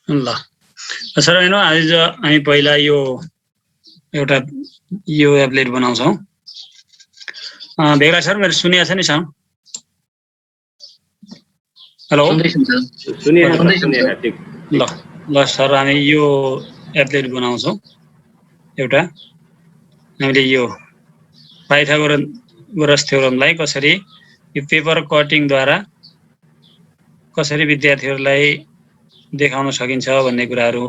ल सर हेर्नु आज हामी पहिला यो एउटा यो एप्लेट बनाउँछौँ। भेगा सर मेरो सुनिएको छ नि साउन्ड? हेलो ल ल सर हामी यो एप्लेट बनाउँछौँ एउटा। हामीले यो पाइथागोरस थ्योरमलाई कसरी यो पेपर कटिङद्वारा कसरी विद्यार्थीहरूलाई देखाउन सकिन्छ भन्ने कुराहरू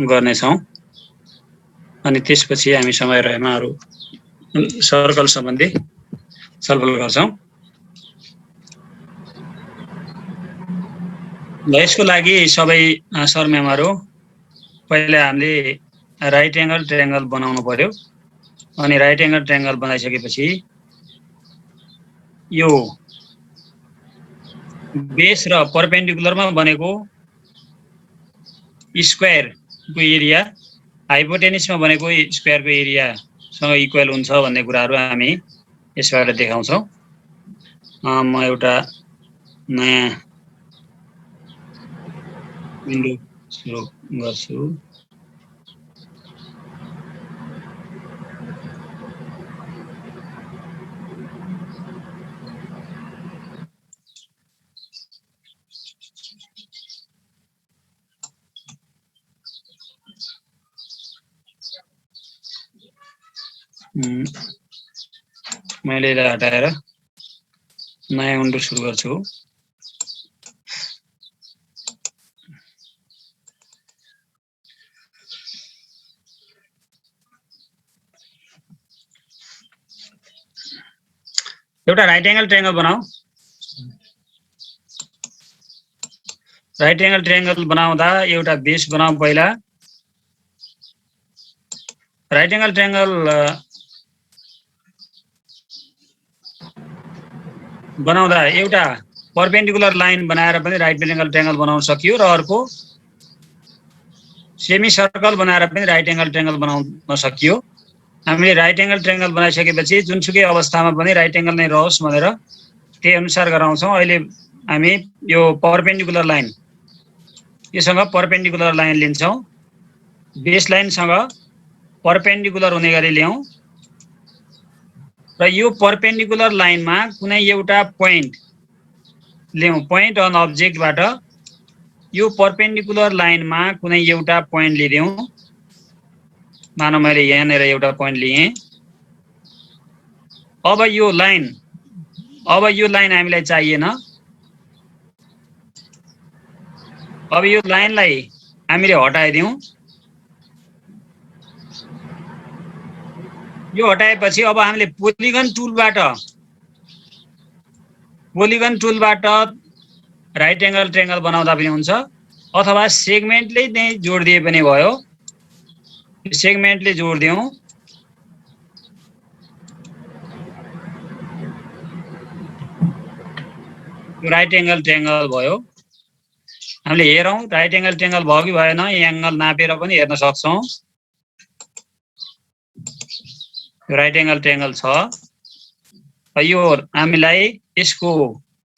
गर्नेछौँ। अनि त्यसपछि हामी समय रहेमा अरू सर्कल सम्बन्धी छलफल गर्छौँ। ल यसको लागि सबै सर म्यामहरू पहिला हामीले राइट एङ्गल ट्रायङ्गल बनाउनु पर्यो। अनि राइट एङ्गल ट्रायङ्गल बनाइसकेपछि यो बेस र परपेन्डिकुलरमा बनेको स्क्वायरको एरिया हाइपोटेनिसमा बनेको स्क्वायरको एरियासँग इक्वल हुन्छ भन्ने कुराहरू हामी यसबाट देखाउँछौँ। म एउटा नयाँ विन्डो सुरु गर्छु। मैले यसलाई हटाएर नयाँ विन्डो सुरु गर्छु। एउटा राइट एङ्गल ट्रायङ्गल बनाऊ। राइट एङ्गल ट्रायङ्गल बनाउँदा एउटा बेस बनाऊ पहिला। राइट एङ्गल ट्रायङ्गल बनाउँदा एउटा परपेन्डिकुलर लाइन बनाएर पनि राइट एङ्गल ट्रायङ्गल बनाउन सकियो र अर्को सेमी सर्कल बनाएर पनि राइट एङ्गल ट्रायङ्गल बनाउन सकियो। हामीले राइट एङ्गल ट्रायङ्गल बनाइसकेपछि जुनसुकै अवस्थामा पनि राइट एङ्गल नै रहोस् भनेर त्यही अनुसार गराउँछौँ। अहिले हामी यो परपेन्डिकुलर लाइन योसँग परपेन्डिकुलर लाइन लिन्छौँ। बेस लाइनसँग परपेन्डिकुलर हुने गरी ल्याउँ र यो परपेन्डिकुलर लाइनमा कुनै एउटा पोइन्ट ल्याउँ। पोइन्ट अन अब्जेक्टबाट यो परपेन्डिकुलर लाइनमा कुनै एउटा पोइन्ट लिदिउँ। मानौ मैले यहाँनिर एउटा पोइन्ट लिएँ। अब यो लाइन हामीलाई चाहिएन। अब यो लाइनलाई हामीले हटाइदिउँ। यो हटाएपछि अब हामीले पोलिगन टुलबाट राइट एङ्गल ट्रायङ्गल बनाउँदा पनि हुन्छ अथवा सेगमेन्टले नै जोडिदिए पनि भयो। सेगमेन्टले जोडिदिउँ। राइट एङ्गल ट्रायङ्गल भयो। हामीले हेरौँ राइट एङ्गल ट्रायङ्गल भयो कि भएन। एङ्गल नापेर पनि हेर्न सक्छौँ। राइट एङ्गल ट्रायङ्गल छ। यो हामीलाई यसको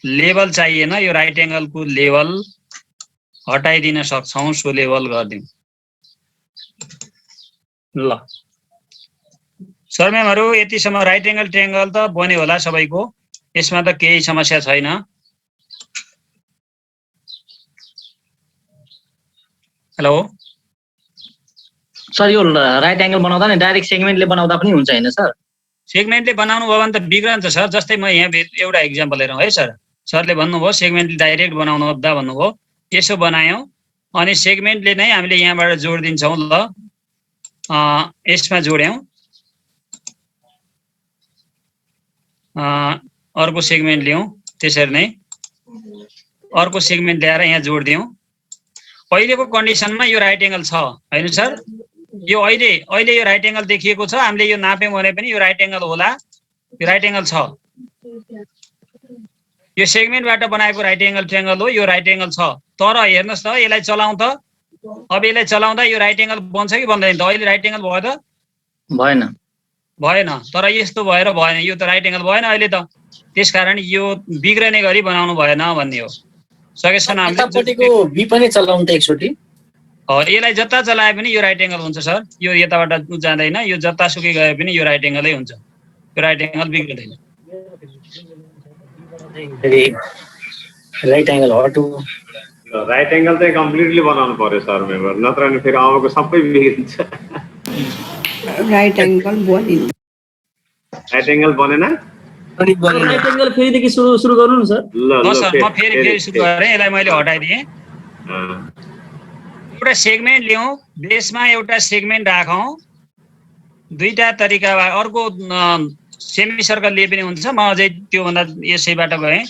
लेभल चाहिएन। यो राइट एङ्गलको लेभल हटाइदिन सक्छौँ। सो लेभल गरिदिउँ। ल सर म्यामहरू यतिसम्म राइट एङ्गल ट्रायङ्गल त बन्यो होला सबैको। यसमा त केही समस्या छैन। हेलो सर यो राइट एङ्गल बनाउँदा नि डाइरेक्ट सेगमेन्टले बनाउँदा पनि हुन्छ हैन सर? सेगमेन्टले बनाउनु भयो भने त बिग्रन्छ सर। जस्तै म यहाँ एउटा इक्जाम्पल हेरौँ है सर। सरले भन्नुभयो सेगमेन्टले डाइरेक्ट बनाउनु हुँदा भन्नुभयो। यसो बनायौँ अनि सेगमेन्टले नै हामीले यहाँबाट जोडिदिन्छौँ। ल यसमा जोड्यौँ। अर्को सेगमेन्ट ल्याउँ। त्यसरी नै अर्को सेगमेन्ट ल्याएर यहाँ जोडिदिउँ। अहिलेको कन्डिसनमा यो राइट एङ्गल छ हैन सर? यो अहिले यो राइट एङ्गल देखिएको छ। हामीले यो नाप्यौँ भने पनि यो राइट एङ्गल होला। यो राइट एङ्गल छ। यो सेगमेन्टबाट बनाएको राइट एङ्गल ट्रायङ्गल हो। यो राइट एङ्गल छ। तर हेर्नुहोस् त यसलाई चलाउँ त। अब यसलाई चलाउँदा यो राइट एङ्गल बन्छ कि बन्दैन त? अहिले राइट एङ्गल भयो त? भएन। तर यस्तो भएर भएन। यो त राइट एङ्गल भएन अहिले त। त्यसकारण यो बिग्रने गरी बनाउनु भएन भन्ने हो। सकेसम्म हामीले यतापट्टिको बी पनि चलाउँ त एकचोटि। यसलाई जता चलाए पनि यो राइट एंगल हुन्छ सर। यो यताबाट जाँदैन, यो जतासुकै गए पनि यो राइट एंगलै हुन्छ, यो राइट एंगल बिग्रिँदैन। राइट एंगल हटु राइट एंगल चाहिँ कम्प्लिटली बनाउनु पर्यो सर मेम्बर, नत्र नि फेरि अबको सबै बिग्रिन्छ। राइट एंगल बनिन्छ। राइट एंगल बनेन? राइट एंगल फेरिदेखि सुरु गर्नु न सर। ल सर, म फेरि सुरु गरेँ, यसलाई मैले हटाइदिएँ। एउटा सेगमेन्ट लियौँ, बेसमा एउटा सेगमेन्ट राखौँ, दुईटा तरिका। अर्को सेमी सर्कल लिए पनि हुन्छ, म अझै त्योभन्दा यसैबाट गएँ।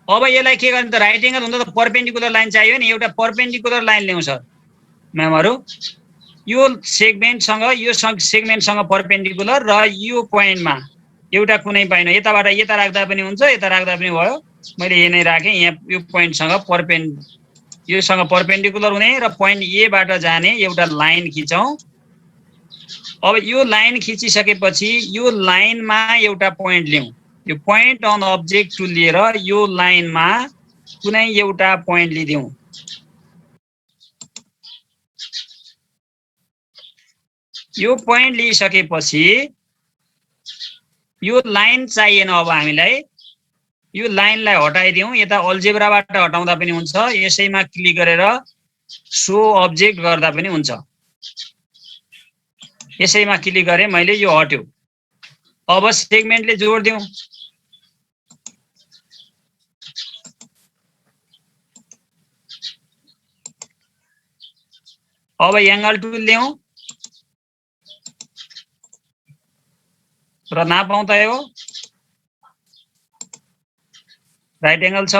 अब यसलाई के गर्ने त, राइट एंगल हुँदा त परपेन्डिकुलर लाइन चाहियो नि, एउटा परपेन्डिकुलर लाइन ल्याउँ सर म्यामहरु। यो सेगमेन्टसँग यो सेगमेन्टसँग परपेन्डिकुलर र यो पोइन्टमा एउटा कुनै पाइन, यताबाट यता राख्दा पनि हुन्छ, यता राख्दा पनि भयो। मैले यही नै राखेँ, यहाँ यो पोइन्टसँग योसँग परपेन्डिकुलर हुने र पोइन्ट ए बाट जाने एउटा लाइन खिचौँ। अब यो लाइन खिचिसकेपछि यो लाइनमा एउटा पोइन्ट लियौँ, यो पोइन्ट अन अब्जेक्ट टुल लिएर यो लाइनमा कुनै एउटा पोइन्ट लिदियौँ। यो पोइन्ट लिइसकेपछि यो लाइन चाहिएन, अब हामीलाई यो लाइनलाई हटाइदिउँ। यता अल्जेब्राबाट हटाउँदा पनि हुन्छ, यसैमा क्लिक गरेर सो अब्जेक्ट गर्दा पनि हुन्छ। यसैमा क्लिक गरेँ मैले, यो हट्यो। अब सेगमेन्टले जोड्दिउँ। अब एंगल टुल ल्याउँ र नापौँ त यो राइट एंगल छ।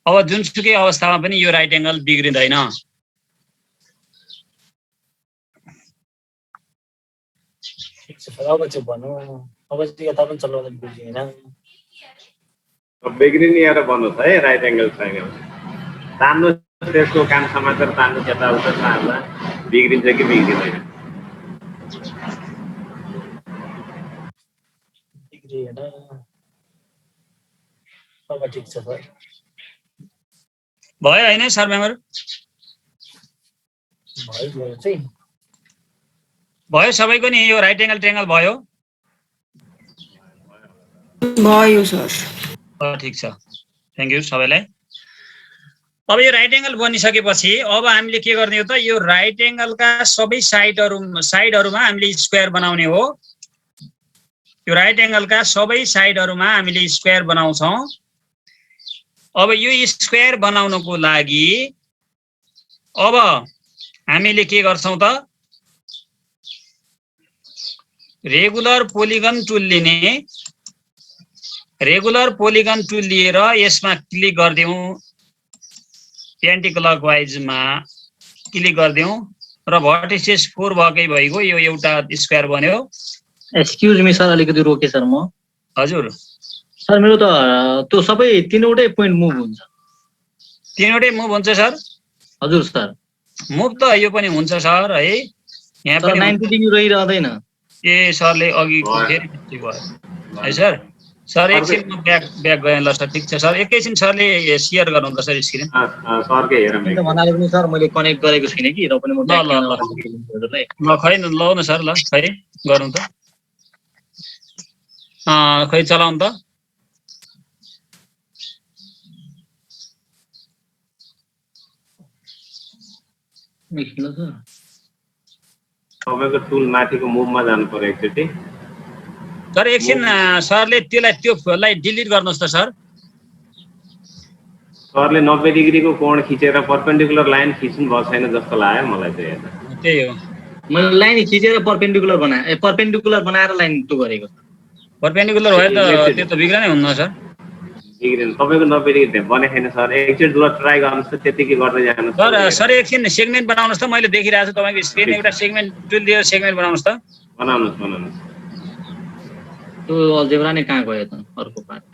अब जुनसुकै अवस्थामा पनि यो राइट एंगल बिग्रिँदैन। अब चाहिँ भन्नु, अब चाहिँ यता पनि चलाउँदा बिग्रिएन। बिग्रिने एउटा भन्नुहोस् है, राइट एंगल छैन तान्नु, त्यसको काम समाचार तान्नु, यताउता तान्दा बिग्रिन्छ कि बिग्रिँदैन? बिग्रिएन। अब ठिक छ सर। भयो हैन सर मेम्बर? भयो चाहिँ भयो सबैको नि, यो राइट एंगल ट्रायंगल भयो। भयो सर। ठीक छ, थ्यांक यू सबैलाई। अब यो राइट एंगल बनिसकेपछि अब हामीले के गर्ने हो त, यो राइट एंगलका सबै साइडहरुमा हामीले स्क्वायर बनाउने हो। यो राइट एंगलका सबै साइडहरुमा हामीले स्क्वायर बनाउँछौं। अब यो स्क्वायर बनाउनको लागि अब हामीले के गर्छौं त, रेगुलर पोलिगन टुल लिने, रेगुलर पोलिगन टुल लिएर यसमा क्लिक गर्दियौं, एन्टी क्लकवाइजमा क्लिक गर्दियौं र भर्टिसेस 4 भएकै भइगयो, यो एउटा स्क्वायर बन्यो। एक्सक्युज मी सर, अलिकति रोके सर म। हजुर सर, मेरो त त्यो सबै तीनवटै पोइन्ट मुभ हुन्छ। तीनवटै मुभ हुन्छ सर? हजुर सर। मुभ त यो पनि हुन्छ सर है, यहाँ पनि 90 डिग्री रहिरहँदैन। ए सरले अघि फेरि भयो है सर। सर एकछिन म ब्याक गएँ। ल सर ठीक छ सर, एकैछिन सरले सेयर गर्नु त सर स्क्रिन। सरकै हेरौँ त भन्नाले पनि सर मैले कनेक्ट गरेको छैन कि, र पनि म ल खै न, लौ न सर, ल खै गरौँ त, खै चलाउँ त। तपाईँको टुल माथिको मुभमा जानु पर्यो एकचोटि। सर एकछिन सरले त्योलाई डिलिट गर्नुहोस् त सर। सरले 90 डिग्रीको कोण खिचेर परपेन्डिकुलर लाइन खिच्नु भएको छैन जस्तो लाग्यो मलाई चाहिँ यता। त्यही हो, मैले लाइन खिचेर परपेन्डिकुलर बनाए, परपेन्डिकुलर बनाएर लाइन टु गरेको। परपेन्डिकुलर भयो त त्यो त बिग्रनै हुन्न सर। बिग्रेन, तपाईँको 90 डिग्री बने छैन सर। एकचोटि ट्राई गर्नुहोस् त, त्यतिकै गर्दै जानुहोस् सर एकछिन सेगमेन्ट बनाउनुहोस् त, मैले देखिरहेको छु तपाईँको स्क्रिन, एउटा सेगमेन्ट टुल लिएर सेगमेन्ट बनाउनुहोस् त। बनाउनुहोस्। त्यो अल्जेब्रा नै कहाँ गयो त अर्को पार्ट?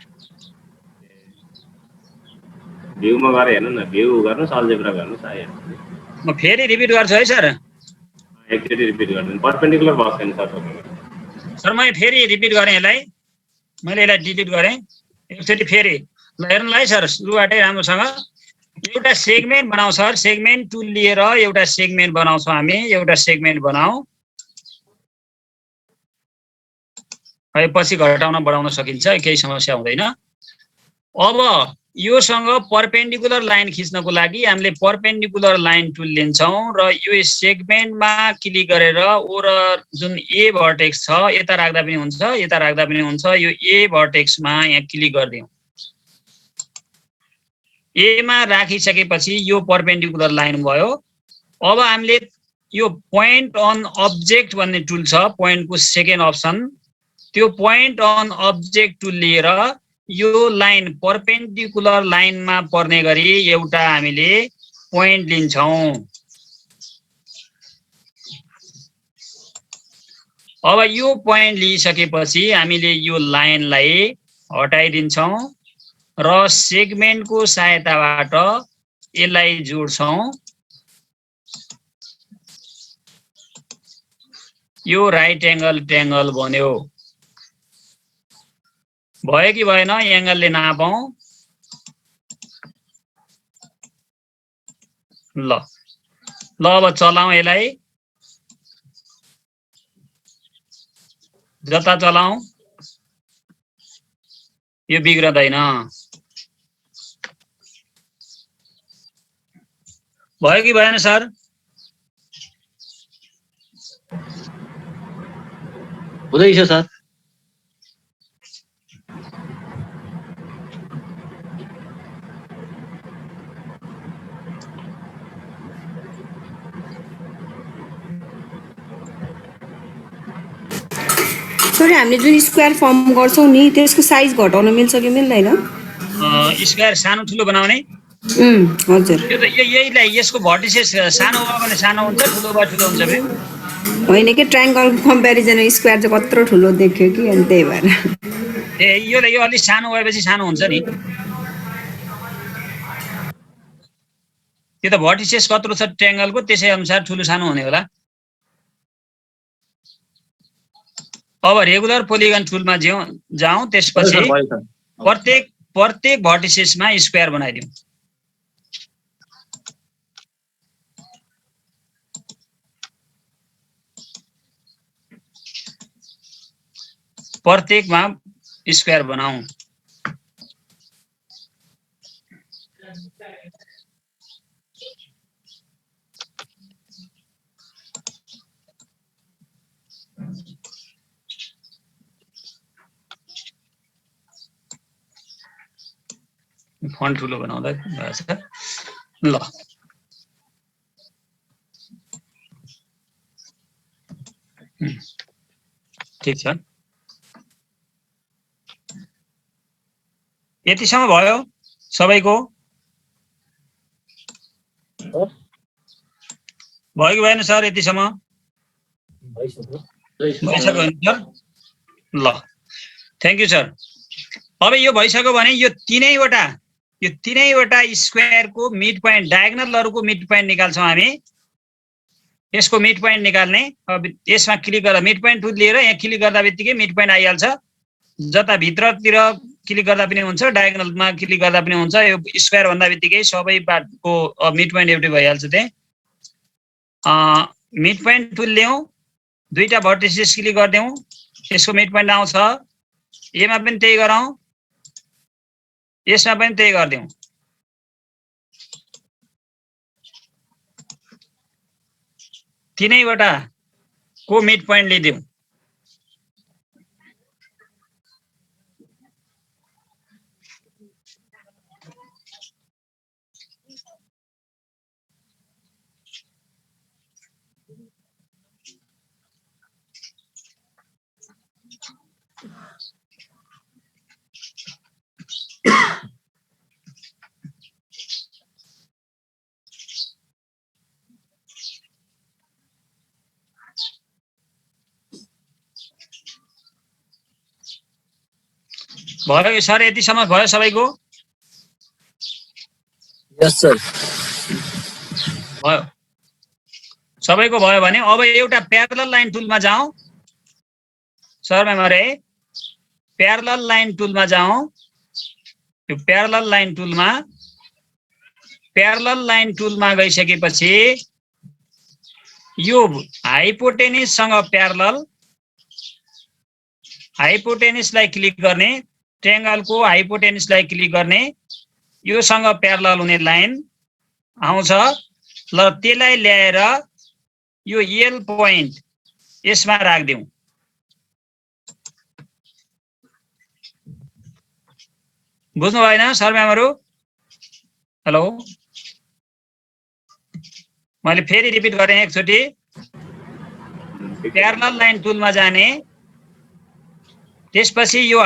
भ्यूमा गएर हेर्नु न, भ्यू गर्नुहोस्, अल्जेब्रा गर्नुहोस्, आइहाल्छ। म फेरि रिपिट गर्छु है सर। एकचोटि रिपिट गरिदिनु, परपेन्डिकुलर भएको छैन सर तपाईँको। सर मैले फेरि रिपिट गरेँ यसलाई, मैले यसलाई डिलिट गरेँ एकचोटि फेरि। ल हेर्नु ल है सर, सुरुबाटै राम्रोसँग एउटा सेगमेन्ट बनाऊ सर, सेगमेन्ट टुल लिएर एउटा सेगमेन्ट बनाउँछौँ हामी, एउटा सेगमेन्ट बनाऊ। है पछि घटाउन बढाउन सकिन्छ, केही समस्या हुँदैन। अब योसँग परपेन्डिकुलर लाइन खिच्नको लागि हामीले परपेन्डिकुलर लाइन टुल लिन्छौँ र यो सेगमेन्टमा क्लिक गरेर ओ र जुन ए भर्टेक्स छ यता राख्दा पनि हुन्छ, यता राख्दा पनि हुन्छ। यो ए भर्टेक्समा यहाँ क्लिक गरिदिउँ। ए मा राखिसकेपछि यो परपेन्डिकुलर लाइन भयो। अब हामीले यो पोइन्ट अन अब्जेक्ट भन्ने टुल छ, पोइन्टको सेकेन्ड अप्सन, त्यो पोइन्ट अन अब्जेक्ट टुल लिएर यो लाइन परपेन्डिकुलर लाइनमा पर्ने गरी एउटा हामीले पोइन्ट लिन्छौँ। अब यो पोइन्ट लिइसकेपछि हामीले यो लाइनलाई हटाइदिन्छौँ र सेगमेन्टको सहायताबाट यसलाई जोड्छौँ। यो राइट एंगल ट्रायंगल बन्यो। भयो कि भएन? एंगलले नापौँ। ल अब चलाऊ यसलाई, जता चलाऊ यो बिग्रदैन। भयो कि भएन सर? हुँदैछ सर। सर हामीले जुन स्क्वायर फर्म गर्छौं नि त्यसको साइज घटाउन मिल्छ कि मिल्दैन? स्क्वायर सानो ठुलो बनाउने? हजुर। यो त यहीलाई यसको भर्टिसेस सानो भयो भने सानो हुन्छ, ठुलो भयो ठुलो हुन्छ बे। होइन कि ट्रायंगल कम्प्यारिजन स्क्वायर चाहिँ कत्रो ठुलो देख्यो कि अनि त्यही भएर। ए यो अलि सानो भएपछि सानो हुन्छ नि। त्यो त भर्टिसेस कत्रो छ ट्रायंगलको त्यसै अनुसार ठुलो सानो हुने होला। अब रेगुलर पोलिगन टुलमा जाउँ, त्यसपछि प्रत्येक भर्टिसेसमा स्क्वायर बनाइदिउँ। प्रत्येकमा स्क्वायर बनाऊ। फन्ट ठुलो बनाउँदा भएछ। ल ठीक छ, यतिसम्म भयो सबैको? भयो कि भएन सर? यतिसम्म भइसक्यो सर? ल थ्याङ्क यू सर। अब यो भइसक्यो भने यो तीनैवटा स्क्वायरको मिड पोइन्ट, डायगोनलहरुको मिड पोइन्ट निकाल्छौँ हामी। यसको मिड पोइन्ट निकाल्ने, अब यसमा क्लिक गर्दा मिड पोइन्ट टुल लिएर यहाँ क्लिक गर्दा बित्तिकै मिड पोइन्ट आइहाल्छ। जता भित्रतिर क्लिक गर्दा पनि हुन्छ, डायगोनलमा क्लिक गर्दा पनि हुन्छ। यो स्क्वायर भन्दा बित्तिकै सबै पार्टको मिड पोइन्ट एउटै भइहाल्छ। त्यही मिड पोइन्ट टुल ल्याउँ, दुईटा भर्टिसेस क्लिक गरिदेऊ, यसको मिड पोइन्ट आउँछ। एमा पनि त्यही गरौँ, यसमा पनि त्यही गरिदेऊ। तीनैवटा को मिड पोइन्ट लिदिउँ। भयो सर? यतिसम्म भयो सबैको? यस सर। भयो सबैको भयो भने अब एउटा प्यारलल लाइन टुलमा जाउँ। सर मेमोरी प्यारलल लाइन टुलमा जाउँ। यो प्यारलल लाइन टुलमा प्यारलल लाइन टुलमा गइसकेपछि यो हाइपोटेनिससँग प्यारलल हाइपोटेनिसलाई क्लिक गर्ने, ट्रायंगलको हाइपोटेनिसलाई क्लिक गर्ने, योसँग प्यारलल हुने लाइन आउँछ। ल त्यसलाई ल्याएर यो एल पोइन्ट यसमा राख्दिउँ। बुझ्नु भएन सर म्यामहरु? हेलो, मैले फेरि रिपिट गरेँ एकचोटि। प्यारलल लाइन टुलमा जाने, त्यसपछि यो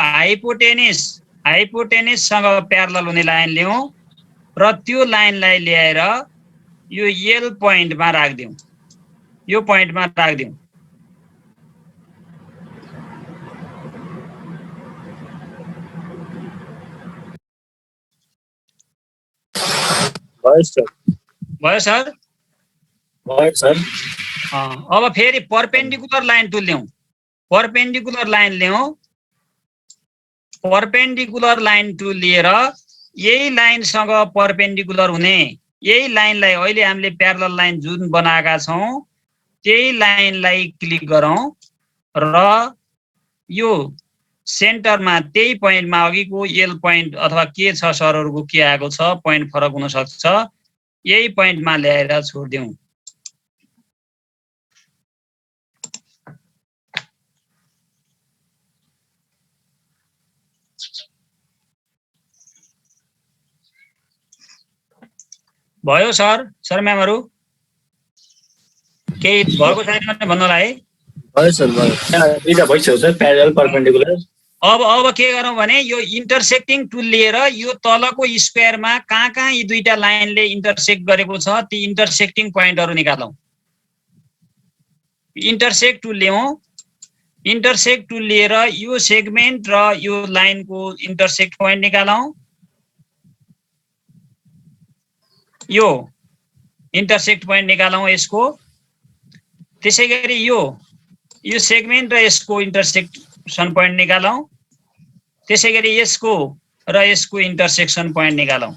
हाइपोटेनिससँग प्यारलल हुने लाइन लिउँ र त्यो लाइनलाई ल्याएर यो एल पोइन्टमा राख्दिउँ, यो पोइन्टमा राख्दिउँ। भयो सर? भयो सर। अब फेरि परपेन्डिकुलर लाइन टुल ल्याउँ। परपेन्डिकुलर लाइन ल्याउँ। परपेन्डिकुलर लाइन टुल लिएर यही लाइनसँग परपेन्डिकुलर हुने, यही लाइनलाई अहिले हामीले प्यारलल लाइन जुन बनाएका छौँ त्यही लाइनलाई क्लिक गरौँ र यो सेन्टरमा त्यही पोइन्टमा अघिको एल पोइन्ट अथवा के छ सरहरूको के आएको छ पोइन्ट फरक हुन सक्छ, यही पोइन्टमा ल्याएर छोड्दिउँ। भयो सर? सर म्यामहरु केही भएको छैन भने भन्नुला है? भयो सर, भयो। दुईटा भइसक्यो सर, प्यारलल परपेन्डिकुलर। अब के गरौँ भने यो इन्टरसेक्टिङ टुल लिएर यो तलको स्क्वायरमा कहाँ यी दुईटा लाइनले इन्टरसेक्ट गरेको छ ती इन्टरसेक्टिङ पोइन्टहरु निकालौँ। इन्टरसेक्ट टुल ल्याउँ। इन्टरसेक्ट टुल लिएर यो सेगमेन्ट र यो लाइनको इन्टरसेक्ट पोइन्ट निकालौँ। यो इन्टरसेक्ट पोइन्ट निकालौँ यसको। त्यसैगरी यो सेगमेन्ट र यसको इन्टरसेक्सन पोइन्ट निकालौँ। त्यसैगरी यसको र यसको इन्टरसेक्सन पोइन्ट निकालौँ।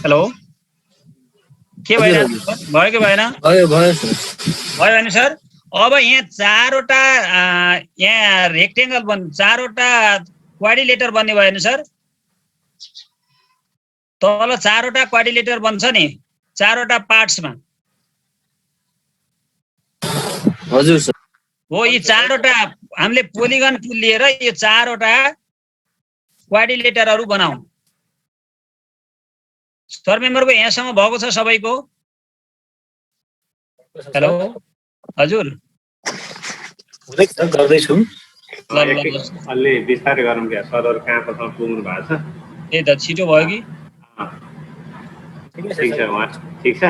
हेलो, के भएन? भयो कि भएन? भयो सर। भयो भने सर अब यहाँ चारवटा यहाँ रेक्टेंगल चारवटा क्वाड्रिलेटर बन्ने भयो नि सर? तल चारवटा क्वाड्रिलेटर बन्छ नि चारवटा पार्ट्समा। हजुर सर। हो, यी चारवटा हामीले पोलिगन टुल लिएर यो चारवटा क्वाड्रिलेटरहरु बनाऊ। सर मेम्बरको यहाँसम्म भएको छ सबैको? हेलो हजुर, गर्दैछु। अलि बिस्तारै गरौँ क्या, सरहरु कहाँ कता पुग्नु भएको छ। ए त छिटो भयो कि? ठिक छ।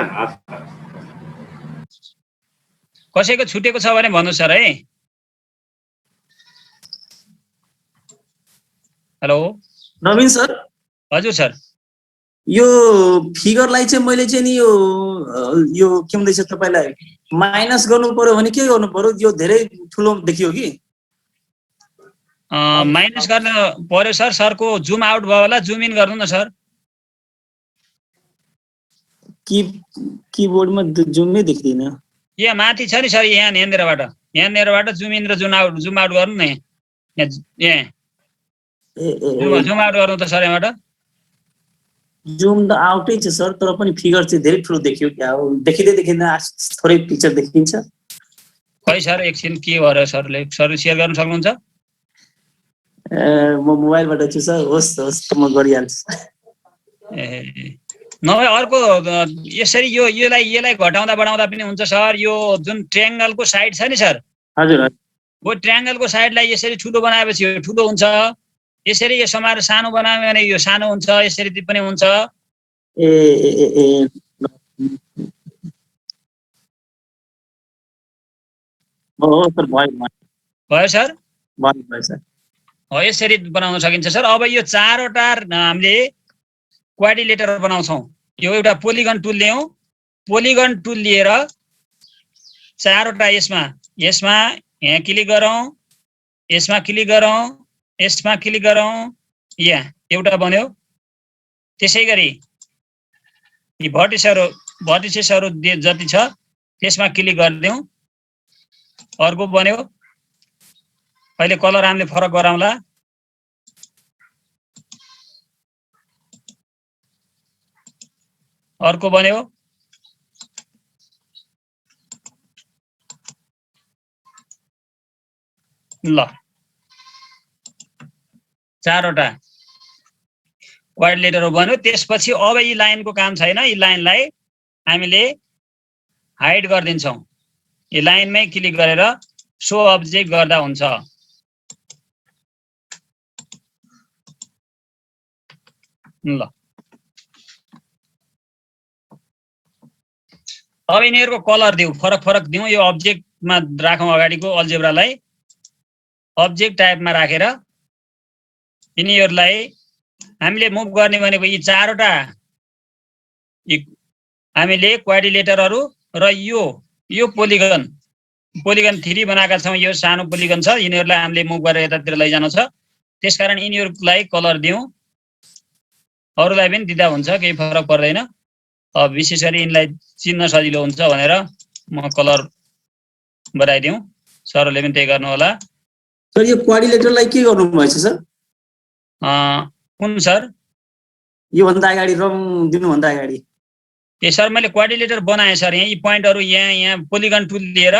कसैको छुटेको छ भने भन्नु सर है। हेलो नवीन सर। हजुर सर। यो फिगरलाई चाहिँ मैले चाहिँ नि यो के भन्दैछ तपाईलाई माइनस गर्नु पर्यो भने के गर्नु पर्यो? यो धेरै ठुलो देखियो कि? माइनस गर्न पर्यो सर। सरको जुम आउट भयो होला, जुम इन गर्नु न सर। कीबोर्डमा जुमै देख्दिन। यहाँ माथि छ नि सर, यहाँनिरबाट जुम इन र जुम आउट गर्नु न। यहाँ जुम आउट गर्नु त सर यहाँबाट। जुम त आउटै छ सर, तर पनि फिगर चाहिँ धेरै ठुलो देखियो क्या? देखिँदैन, थोरै पिक्चर देखिन्छ। खै सर एकछिन के भयो सरले? सर सेयर गर्न सक्नुहुन्छ? म मोबाइलबाट छु सर। होस् म गरिहाल्छु। ए नभए अर्को यसरी यसलाई घटाउँदा बढाउँदा पनि हुन्छ सर। यो जुन ट्रायंगलको साइड छ नि सर, हजुर, वो ट्रायंगलको साइडलाई यसरी ठुलो बनाएपछि यो ठुलो हुन्छ, यसरी यो समाएर सानो बनायो भने यो सानो हुन्छ, यसरी पनि हुन्छ। सर भयो सर। भयो सर। हो, यसरी बनाउन सकिन्छ सर। अब यो चारवटा हामीले क्वाड्रिलेटर बनाउँछौँ। यो एउटा पोलिगन टुल ल्याउँ, पोलिगन टुल लिएर चारवटा यसमा यहाँ क्लिक गरौँ, यसमा क्लिक गरौँ, यसमा क्लिक गरौँ, यहाँ एउटा बन्यो। त्यसै गरी यी भर्टिसेसहरू जति छ त्यसमा क्लिक गरिदिउँ, अर्को बन्यो। अहिले कलर हामीले फरक गराउँला। अर्को बन्यो। ल चारवटा क्वाड्रिलेटरहरू बन्यो। त्यसपछि अब यी लाइनको काम छैन, यी लाइनलाई हामीले हाइड गरिदिन्छौँ। यी लाइनमै क्लिक गरेर सो अब्जेक्ट गर्दा हुन्छ। ल अब यिनीहरूको कलर दिउँ, फरक दिउँ। यो अब्जेक्टमा राखौँ, अगाडिको अल्जेब्रालाई अब्जेक्ट टाइपमा राखेर यिनीहरूलाई हामीले मुभ गर्ने भनेको यी चारवटा हामीले क्वाड्रिलेटरहरू र यो पोलिगन 3 बनाएका छौँ। यो सानो पोलिगन छ, यिनीहरूलाई हामीले मुभ गरेर यतातिर लैजानु छ। त्यसकारण यिनीहरूलाई कलर दिउँ, अरूलाई पनि दिँदा हुन्छ, केही फरक पर्दैन। अब विशेष गरी यिनलाई चिन्न सजिलो हुन्छ भनेर म कलर बनाइदिउँ। सरले पनि त्यही गर्नु होला। सर यो क्वाड्रिलेटरलाई के गर्नु भएछ सर? कुन सर? यो भन्दा अगाडि रङ दिनु भन्दा अगाडि। ए सर मैले क्वाड्रिलेटर बनाएँ सर। यहाँ यी पोइन्टहरू यहाँ पोलिगन टुल लिएर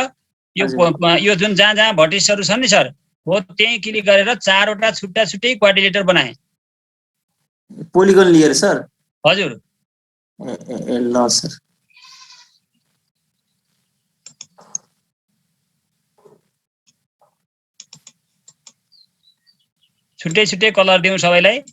यो जुन जहाँ भर्टिसहरू छन् नि सर, हो त्यही क्लिक गरेर चारवटा छुट्टै क्वाड्रिलेटर बनाएँ। पोलिगन लिएर सर? हजुर। ल सर। छुट्टै कलर दिउँ सबैलाई।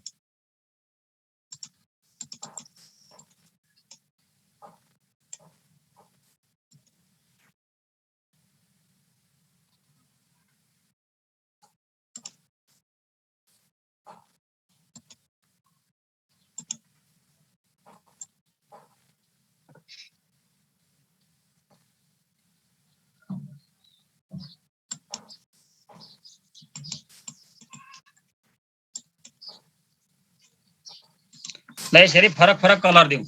ल यसरी फरक कलर दिउँ।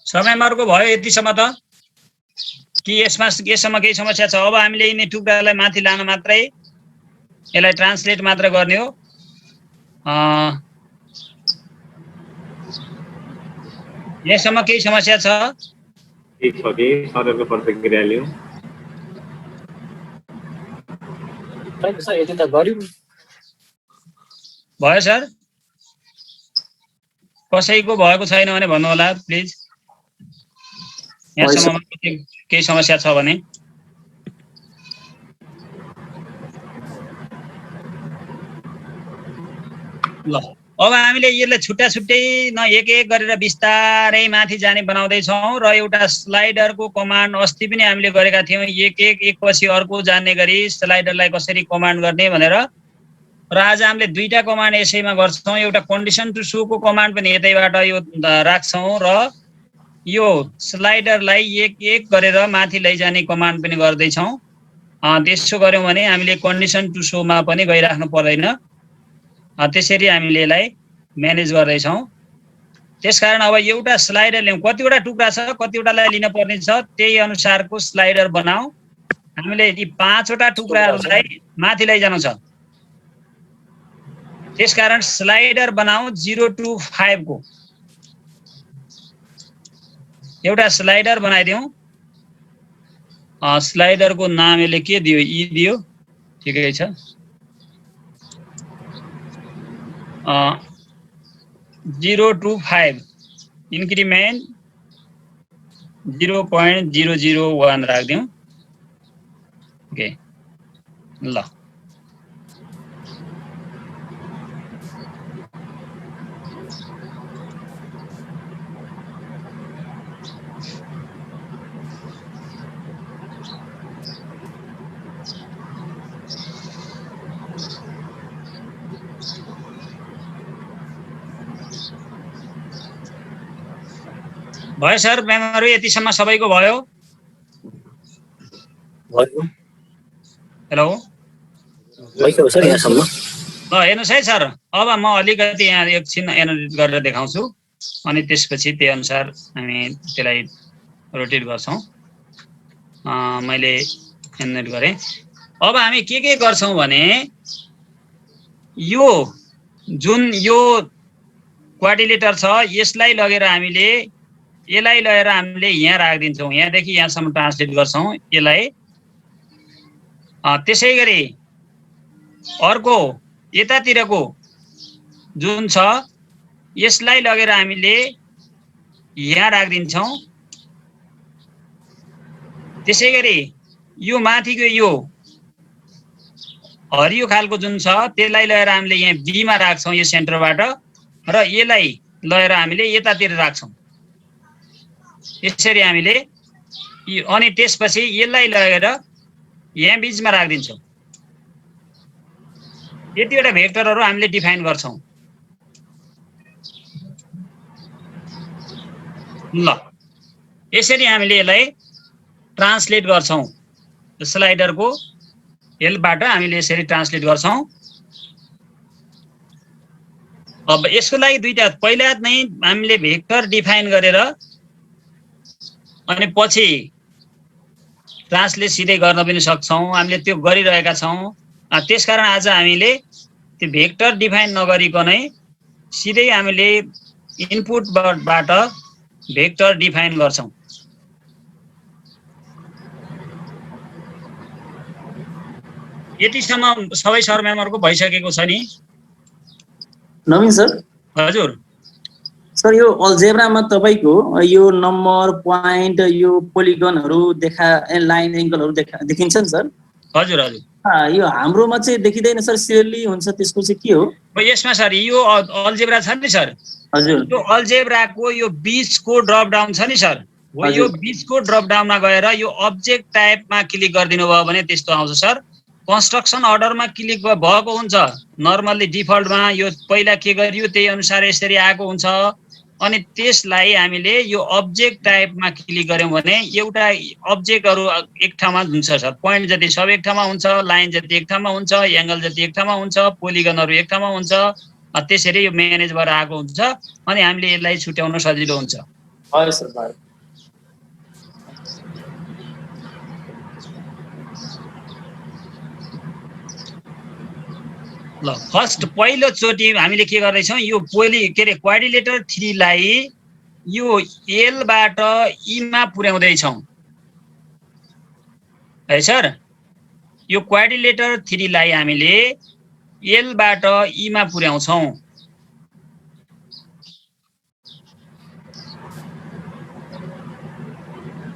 समयमार्को भयो यतिसम्म त कि यससम्म केही समस्या छ? अब हामीले यिनी टुक्रालाई माथि लान मात्रै, यसलाई ट्रान्सलेट मात्र गर्ने हो। यससम्म केही समस्या छ? ठीक छ कि सरको प्रतिक्रिया लिउँ। सर यति त गर्यौं। भयो सर? कसैको भएको छैन भने भन्नु होला प्लिज। यहाँसम्म केही समस्या छ भने। ल अब हामीले यसलाई छुट्टै एक गरेर बिस्तारै माथि जाने बनाउँदैछौँ। र एउटा स्लाइडरको कमान्ड अस्ति पनि हामीले गरेका थियौँ, एक पछि अर्को जान्ने गरी स्लाइडरलाई कसरी कमान्ड गर्ने भनेर। र आज हामीले दुईटा कमान्ड यसैमा गर्छौँ। एउटा कन्डिसन टु सो को कमान्ड पनि यतैबाट यो राख्छौँ र यो स्लाइडरलाई एक गरेर माथि लैजाने कमान्ड पनि गर्दैछौँ। त्यसो गर्यौँ भने हामीले कन्डिसन टु सोमा पनि गइराख्नु पर्दैन। त्यसरी हामीले यसलाई म्यानेज गर्दैछौँ। त्यसकारण अब एउटा स्लाइडर ल्याउँ। कतिवटा टुक्रा छ, कतिवटालाई लिन पर्ने छ, त्यही अनुसारको स्लाइडर बनाऊ। हामीले यी 5वटा टुक्राहरूलाई माथि लैजानु छ। त्यसकारण स्लाइडर बनाऊ 0 to 5 को एउटा स्लाइडर बनाइदिउँ। स्लाइडरको नाम यसले के दियो? ई दियो, ठिकै छ। 0 to 5 इन्क्रिमेन्ट 0.001 राख्दिउँ। ओके ल भयो सर, म्यामहरु यतिसम्म सबैको भयो? भयो हेलो भइसक्यो सर यहाँसम्म। ल हेर्नुहोस् है सर, अब म अलिकति यहाँ एकछिन एनालाइज गरेर देखाउँछु अनि त्यसपछि त्यही अनुसार हामी त्यसलाई रोटेट गर्छौँ। मैले एनालाइज गरेँ। अब हामी के गर्छौँ भने यो जुन यो क्वाड्रिलेटर छ यसलाई लगेर हामीले यहाँ राखिदिन्छौँ। यहाँदेखि यहाँसम्म ट्रान्सलेट गर्छौँ यसलाई। त्यसै गरी अर्को यतातिरको जुन छ यसलाई लगेर हामीले यहाँ राखिदिन्छौँ। त्यसै गरी यो माथिको यो हरियो खालको जुन छ त्यसलाई लगेर हामीले यहाँ बीमा राख्छौँ यो सेन्टरबाट, र यसलाई लगेर हामीले यतातिर राख्छौँ। यसरी हामीले अनि त्यसपछि यसलाई लगेर यहाँ बीचमा राखिदिन्छौँ। यतिवटा भेक्टरहरू हामीले डिफाइन गर्छौँ। ल यसरी हामीले यसलाई ट्रान्सलेट गर्छौँ। स्लाइडरको हेल्पबाट हामीले यसरी ट्रान्सलेट गर्छौँ। अब यसको लागि दुईटा, पहिला नै हामीले भेक्टर डिफाइन गरेर अनि पछि ट्रान्सलेट सिधै गर्न पनि सक्छौँ। हामीले त्यो गरिरहेका छौँ। त्यसकारण आज हामीले त्यो भेक्टर डिफाइन नगरिकनै सिधै हामीले इनपुटबाट भेक्टर डिफाइन गर्छौँ। यतिसम्म सबै सर म्यामहरुको भइसकेको छ नि? नवीन सर हजुर सर, यो अल्जेब्रामा तपाईको यो नम्बर प्वाइन्ट यो पोलिगनहरू लाइन एङ्गलहरू देखिन्छ नि सर? हजुर हजुर। यो हाम्रोमा चाहिँ देखिँदैन सर, सिरियली हुन्छ, त्यसको चाहिँ के हो? यसमा सर यो अल्जेब्रा छ नि सर, हजुर, यो अल्जेब्राको यो बीचको ड्रप डाउन छ नि सर, हो यो बीचको ड्रप डाउनमा गएर यो अब्जेक्ट टाइपमा क्लिक गरिदिनु भयो भने त्यस्तो आउँछ सर। कन्स्ट्रक्सन अर्डरमा क्लिक भएको हुन्छ। नर्मल्ली डिफल्टमा यो पहिला के गरियो त्यही अनुसार यसरी आएको हुन्छ। अनि त्यसलाई हामीले यो अब्जेक्ट टाइपमा क्लिक गर्यौं भने एउटा अब्जेक्टहरु एक ठाउँमा हुन्छ सर। पोइन्ट जति सब एक ठाउँमा हुन्छ, लाइन जति एक ठाउँमा हुन्छ, एंगल जति एक ठाउँमा हुन्छ, पोलिगनहरु एक ठाउँमा हुन्छ। त्यसरी यो म्यानेज भएर आएको हुन्छ अनि हामीले यसलाई छुट्याउन सजिलो हुन्छ। हजुर सर, भयो। ल फर्स्ट पहिलो चोटी हामीले के गर्दैछौं, यो क्वाड्रिलेटर 3 लाई यो एल बाट ई मा पुर्याउँदै छौं है सर। यो क्वाड्रिलेटर 3 लाई हामीले एल बाट ई मा पुर्याउँछौं।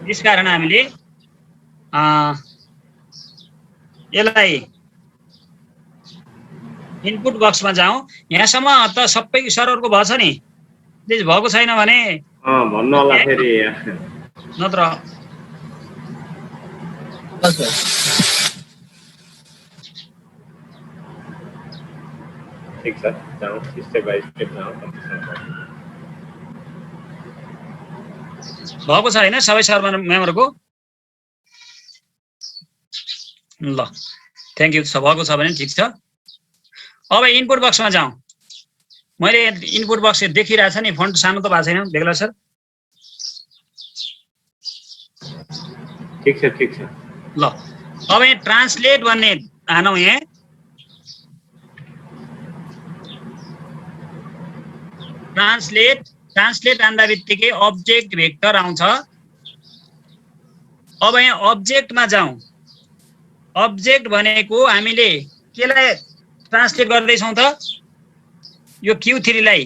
त्यसकारण हामीले यसलाई इनपुट बक्समा जाउँ। यहाँसम्म त सबै सरहरुको भएको छ नि? त्यस भएको छैन भने भन्नु होला फेरि नत्र ठीक छ, जाउँ स्टेप बाइ स्टेप जाउँ। भएको छ हैन सबै सर म्यामहरुको? ल थ्यांक यू। भएको छ भने ठीक छ। अब इनपुट बक्समा जाउँ। मैले इनपुट बक्स देखिरहेछ नि, फन्ट सानो त भएको छैन देख्ला सर? ठीक छ ठीक छ। ल अब यहाँ ट्रान्सलेट भन्ने हानौँ। यहाँ ट्रान्सलेट हान्दा बित्तिकै अब्जेक्ट भेक्टर आउँछ। अब यहाँ अब्जेक्टमा जाउँ। अब्जेक्ट भनेको हामीले केलाई ट्रान्सलेट गर्दैछौं त? यो Q3 लाई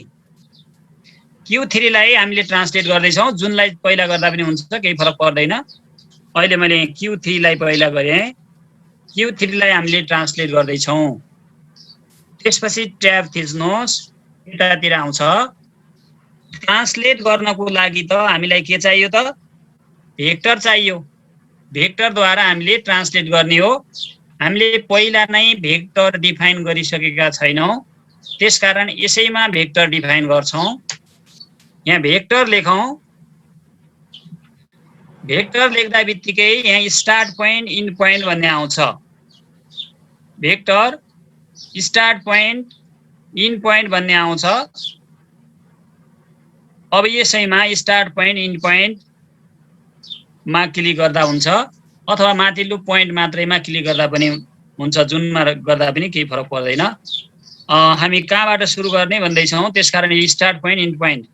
Q3 लाई हामीले ट्रान्सलेट गर्दैछौँ, जुनलाई पहिला गर्दा पनि हुन्छ, केही फरक पर्दैन। अहिले मैले Q3 लाई पहिला गरेँ, Q3 लाई हामीले ट्रान्सलेट गर्दैछौँ। त्यसपछि ट्याब थिच्नुहोस्, यतातिर आउँछ। ट्रान्सलेट गर्नको लागि त हामीलाई के चाहियो त? भेक्टर चाहियो। भेक्टरद्वारा हामीले ट्रान्सलेट गर्ने हो। हामीले पहिला नै भेक्टर डिफाइन गरिसकेका छैनौँ, त्यसकारण यसैमा भेक्टर डिफाइन गर्छौँ। यहाँ भेक्टर लेखौँ। भेक्टर लेख्दा बित्तिकै यहाँ स्टार्ट पोइन्ट इन्ड पोइन्ट भन्ने आउँछ। Vector start point end point भन्ने आउँछ। अब यसैमा स्टार्ट पोइन्ट इन्ड पोइन्ट मा क्लिक गर्दा हुन्छ, अथवा माथिल्लो पोइन्ट मात्रैमा क्लिक गर्दा पनि हुन्छ, जुनमा गर्दा पनि केही फरक पर्दैन। हामी कहाँबाट सुरु गर्ने भन्दैछौँ, त्यसकारण यो स्टार्ट पोइन्ट इन्ड पोइन्ट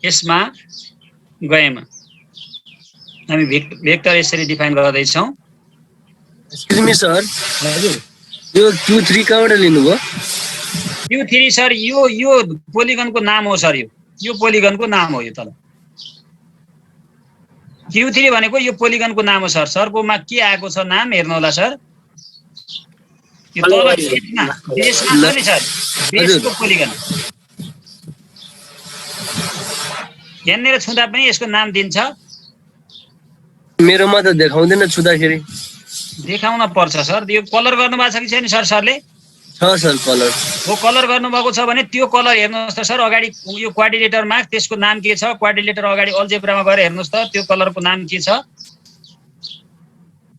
यसमा गएमा हामी भेक्टर यसरी डिफाइन गर्दैछौँ। एक्सक्युज मी सर, यो Q3 कहाँबाट लिनुभयो? Q3 सर यो पोलिगनको नाम हो सर, यो पोलिगनको नाम हो। यो तल Q3 भनेको यो पोलिगनको नाम हो सर। सरकोमा के आएको छ नाम हेर्नु होला सर। यो तल बेसमा छ नि सर, बेसको पोलिगन। यहाँनिर छुँदा पनि यसको नाम दिन्छ। मेरोमा त देखाउँदैन छुँदाखेरि। देखाउन पर्छ सर। यो कलर गर्नुभएको छ कि छैन सर? सरले छ सर कलर। हो, कलर गर्नुभएको छ भने त्यो कलर हेर्नुहोस् त सर। अगाडि यो क्वाड्रिलेटरमा त्यसको नाम के छ? क्वाड्रिलेटर अगाडि अल्जेब्रामा गएर हेर्नुहोस् त, त्यो कलरको नाम के छ?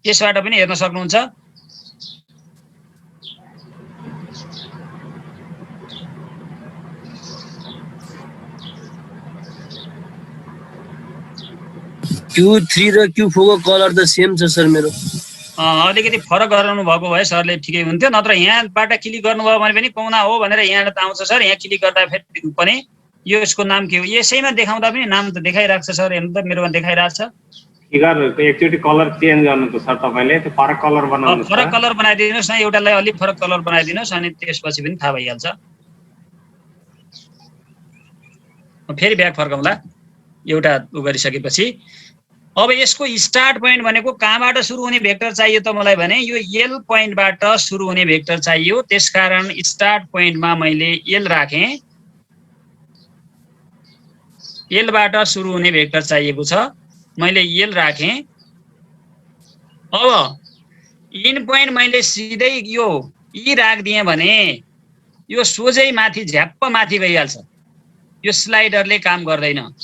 त्यसबाट पनि हेर्न सक्नुहुन्छ। Q3 र Q4 को कलर त सेम छ सर मेरो। अलिकति फरक गराउनु भएको भए सरले ठिकै हुन्थ्यो, नत्र यहाँबाट क्लिक गर्नुभयो भने पनि पाउना हो भनेर यहाँ त आउँछ सर। यहाँ क्लिक गर्दा फेरि पनि यो यसको नाम के हो? यसैमा देखाउँदा पनि नाम त देखाइरहेको छ सर। हेर्नु त, मेरोमा देखाइरहेको छ। फिगरको एकचोटि कलर चेन्ज गर्नु त सर तपाईँले, त्यो फरक कलर बनाउनु। फरक कलर बनाइदिनुहोस् न, एउटालाई अलिक फरक कलर बनाइदिनुहोस्, अनि त्यसपछि पनि थाहा भइहाल्छ। फेरि ब्याक फर्काउँला एउटा उ गरिसकेपछि। अब यसको स्टार्ट पोइन्ट भनेको कहाँबाट सुरु हुने भेक्टर चाहियो त मलाई भने? यो एल पोइन्टबाट सुरु हुने भेक्टर चाहियो। त्यसकारण स्टार्ट पोइन्टमा मैले एल राखेँ। एलबाट सुरु हुने भेक्टर चाहिएको छ, मैले एल राखेँ। अब इन पोइन्ट मैले सिधै यो ई राखिदिएँ भने यो सोझै माथि झ्याप्प माथि गइहाल्छ। यो स्लाइडरले काम गर्दैन।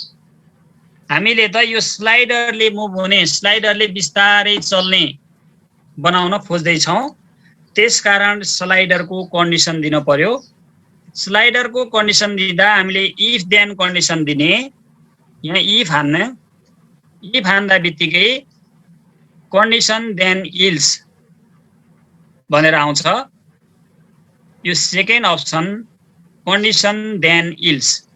हामीले त यो स्लाइडरले मुभ हुने, स्लाइडरले बिस्तारै चल्ने बनाउन खोज्दैछौँ। त्यसकारण स्लाइडरको कन्डिसन दिन पर्यो। स्लाइडरको कन्डिसन दिँदा हामीले इफ देन कन्डिसन दिने। यहाँ इफ हान्ने, इफ हान्दा बित्तिकै कन्डिसन देन इल्स भनेर आउँछ। यो second option condition then else.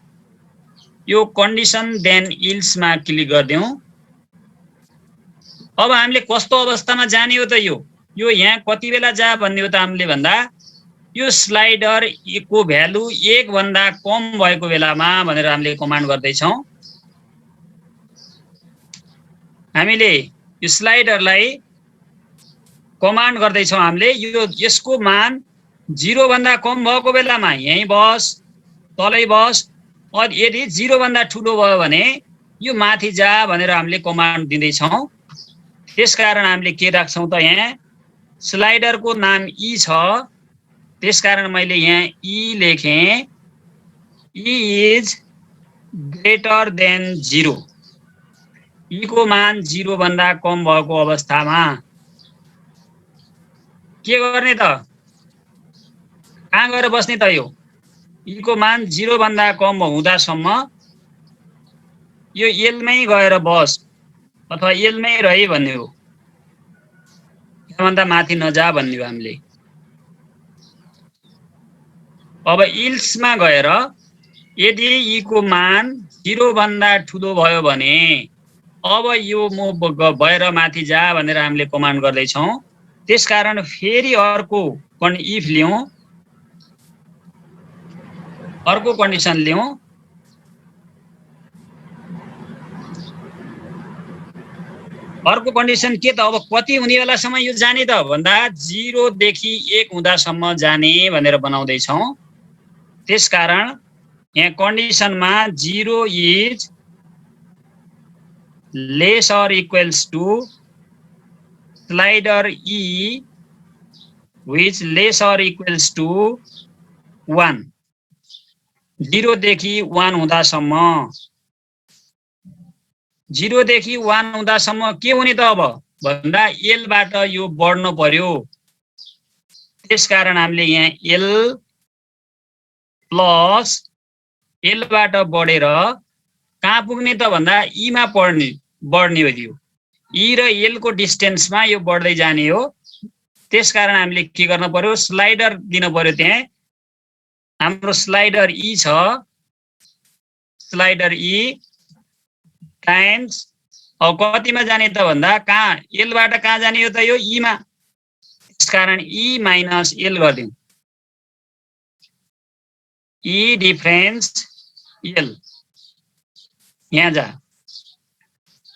यो कन्डिसन देन इल्समा क्लिक गरिदिउँ। अब हामीले कस्तो अवस्थामा जाने हो त? यो यहाँ कति बेला जा भन्ने हो त हामीले भन्दा, यो स्लाइडर को भ्यालु 1 भन्दा कम भएको बेलामा भनेर हामीले कमान्ड गर्दैछौँ। हामीले यो स्लाइडरलाई कमान्ड गर्दैछौँ हामीले, यो यसको मान 0 भन्दा कम भएको बेलामा यहीँ बस, तलै बस। यदि 0 भन्दा ठुलो भयो भने यो माथि जा भनेर हामीले कमान्ड दिँदैछौँ। त्यसकारण हामीले के राख्छौँ त? यहाँ स्लाइडरको नाम ई छ, त्यसकारण मैले यहाँ ई लेखेँ। E is greater than 0। E को मान 0 भन्दा कम भएको अवस्थामा के गर्ने त? कहाँ गएर बस्ने त? यो ई को मान 0 भन्दा कम हुँदासम्म यो एलमै गएर बस, अथवा एलमै रही भन्ने हो। योभन्दा माथि नजा भन्ने हो हामीले। अब इल्समा गएर यदि ई को मान 0 भन्दा ठुलो भयो भने अब यो मुभ भएर माथि जा भनेर हामीले कमान्ड गर्दैछौँ। त्यसकारण फेरि अर्को इफ लियौँ, अर्को कन्डिसन लियौँ। अर्को कन्डिसन के त अब कति हुने बेलासम्म यो जाने त भन्दा 0 देखि 1 हुँदासम्म जाने भनेर बनाउँदैछौँ। त्यसकारण यहाँ कन्डिसनमा 0 is less or equals to slider E which less or equals to 1 0 देखि 1 हुँदासम्म 0 देखि 1 हुँदासम्म के हुने त अब भन्दा L बाट यो बढ्नु पर्यो। त्यसकारण हामीले यहाँ L प्लस L बाट बढेर कहाँ पुग्ने त भन्दा E मा बढ्ने हो। यो E र L को डिस्टेन्समा यो बढ्दै जाने हो। त्यसकारण हामीले के गर्न पर्यो स्लाइडर दिन पर्यो। त्यहाँ हाम्रो स्लाइडर E छ, स्लाइडर E टाइम्स अब कतिमा जाने त भन्दा कहाँ L बाट कहाँ जाने हो त यो E मा। त्यसकारण E माइनस L गरिदिउँ। E डिफरेन्स L यहाँ जा।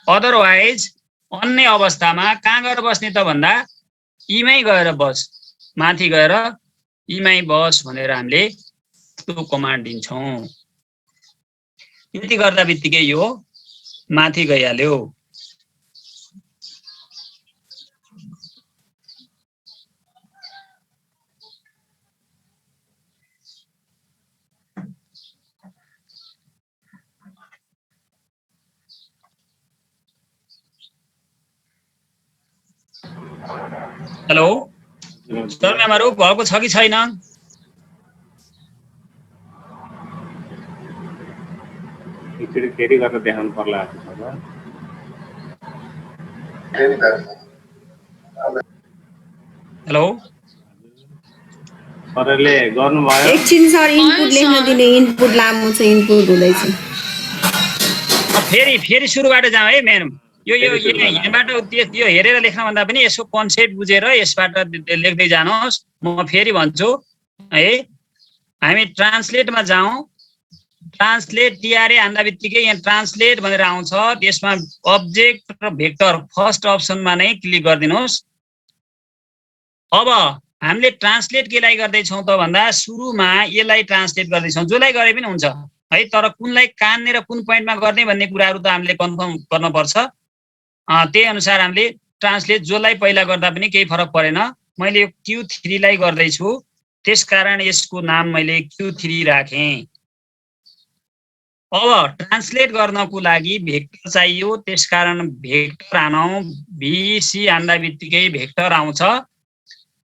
अदरवाइज अन्य अवस्थामा कहाँ गएर बस्ने त भन्दा E मै गएर बस, माथि गएर E मै बस भनेर हामीले त्यो कमान्ड दिन्छौँ। यति गर्दा बित्तिकै यो माथि गइहाल्यो। हेलो सर, म्यामहरु भएको छ कि छैन? एकचोटि फेरि गरेर देखाउनु पर्ला जस्तो छ। हेलो सरले गर्नुभयो? एकछिन सर इनपुट लेख्न दिने, इनपुट लामो छ, इनपुट हुँदैछ। फेरि सुरुबाट जाउँ है म्याडम। यो यहाँबाट त्यो हेरेर लेख्न भन्दा पनि यसको कन्सेप्ट बुझेर यसबाट लेख्दै जानुहोस्। म फेरि भन्छु है, हामी ट्रान्सलेटमा जाउँ। ट्रान्सलेट टिआरए हान्दा बित्तिकै यहाँ ट्रान्सलेट भनेर आउँछ। त्यसमा अब्जेक्ट र भेक्टर फर्स्ट अप्सनमा नै क्लिक गरिदिनुहोस्। अब हामीले ट्रान्सलेट केलाई गर्दैछौँ त भन्दा सुरुमा यसलाई ट्रान्सलेट गर्दैछौँ, जसलाई गरे पनि हुन्छ है, तर कुनलाई कहाँनिर कुन पोइन्टमा गर्ने भन्ने कुराहरू त हामीले कन्फर्म गर्नुपर्छ। त्यही अनुसार हामीले ट्रान्सलेट जसलाई पहिला गर्दा पनि केही फरक परेन। मैले यो Q3 लाई गर्दैछु, त्यसकारण यसको नाम मैले Q3 राखेँ। अब ट्रान्सलेट गर्नको लागि भेक्टर चाहियो, त्यसकारण भेक्टर हानौँ। VC हान्दा बित्तिकै भेक्टर आउँछ।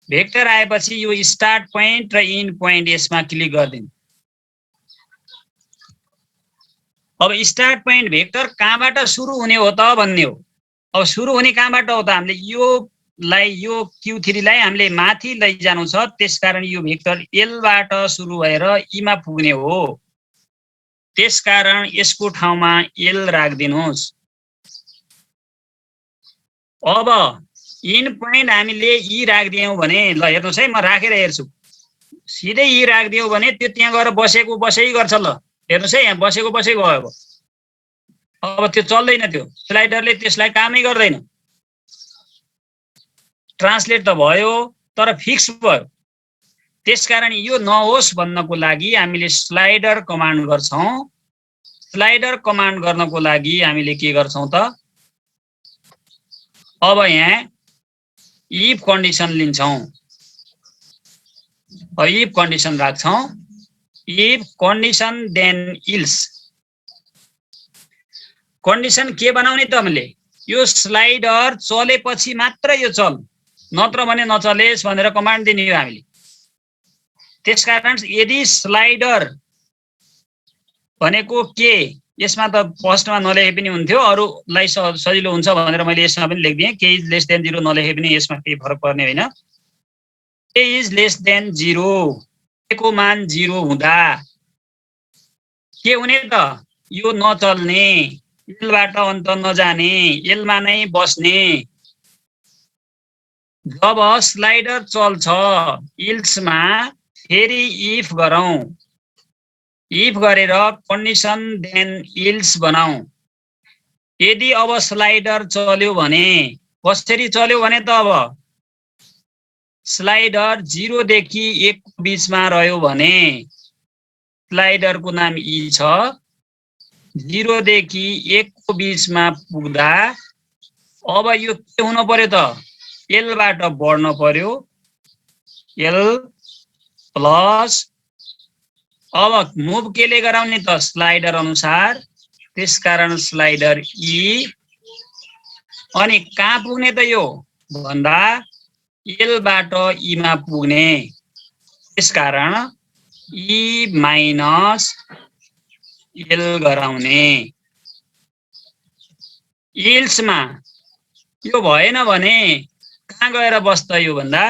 भेक्टर आएपछि यो स्टार्ट पोइन्ट र इन्ड पोइन्ट यसमा क्लिक गरिदिनु। अब स्टार्ट पोइन्ट भेक्टर कहाँबाट सुरु हुने हो त भन्ने हो। अब सुरु हुने कहाँबाट हो त, हामीले यो Q3 लाई हामीले माथि लैजानु छ। त्यसकारण यो भेक्टर L बाट सुरु भएर E मा पुग्ने हो। त्यसकारण यसको ठाउँमा L राखिदिनुहोस्। अब इन पोइन्ट हामीले E राखिदियौँ भने, ल हेर्नुहोस् है, म राखेर हेर्छु। सिधै E राखिदियौँ भने त्यो त्यहाँ गएर बसेको बसै गर्छ। ल हेर्नुहोस् है, यहाँ बसेको बसै गयो। अब त्यो चल्दैन, त्यो स्लाइडरले त्यसलाई कामै गर्दैन। ट्रान्सलेट त भयो तर फिक्स भयो। त्यसकारण यो नहोस् भन्नको लागि हामीले स्लाइडर कमान्ड गर्छौँ। स्लाइडर कमान्ड गर्नको लागि हामीले के गर्छौँ त, अब यहाँ इफ कन्डिसन लिन्छौँ। इफ कन्डिसन राख्छौँ। If condition then else. Condition के बनाउने त हामीले, यो स्लाइडर चलेपछि मात्र यो चल, नत्र भने नचलेस् भनेर कमान्ड दिने हो हामीले। त्यसकारण यदि स्लाइडर भनेको के, यसमा त फर्स्टमा नलेखे पनि हुन्थ्यो, अरूलाई सजिलो हुन्छ भनेर मैले यसमा पनि लेखिदिएँ। के इज लेस देन 0 नलेखे पनि यसमा केही फरक पर्ने होइन। के इज लेस देन 0, को मान 0 हुँदा के हुने त, यो नचल्ने, L बाट अन्त नजाने, L मा नै बस्ने। जब स्लाइडर चल्छ इल्समा फेरि इफ गरौँ। इफ गरेर कन्डिसन देन इल्स बनाऊ। यदि अब स्लाइडर चल्यो भने कसरी चल्यो भने त अब स्लाइडर 0 देखि 1 को बीचमा रह्यो भने स्लाइडरको नाम ई छ 0 देखि 1 को बीचमा पुग्दा अब यो के हुन पर्यो त एल बाट बढ्न पर्यो एल प्लस अब मुभ केले गराउने त स्लाइडर अनुसार त्यसकारण स्लाइडर ई अनि कहाँ पुग्ने त यो भन्दा एल बाट ई मा पुग्ने त्यसकारण ई माइनस एल गराउने इल्समा यो भएन भने कहाँ गएर बस्छ यो भन्दा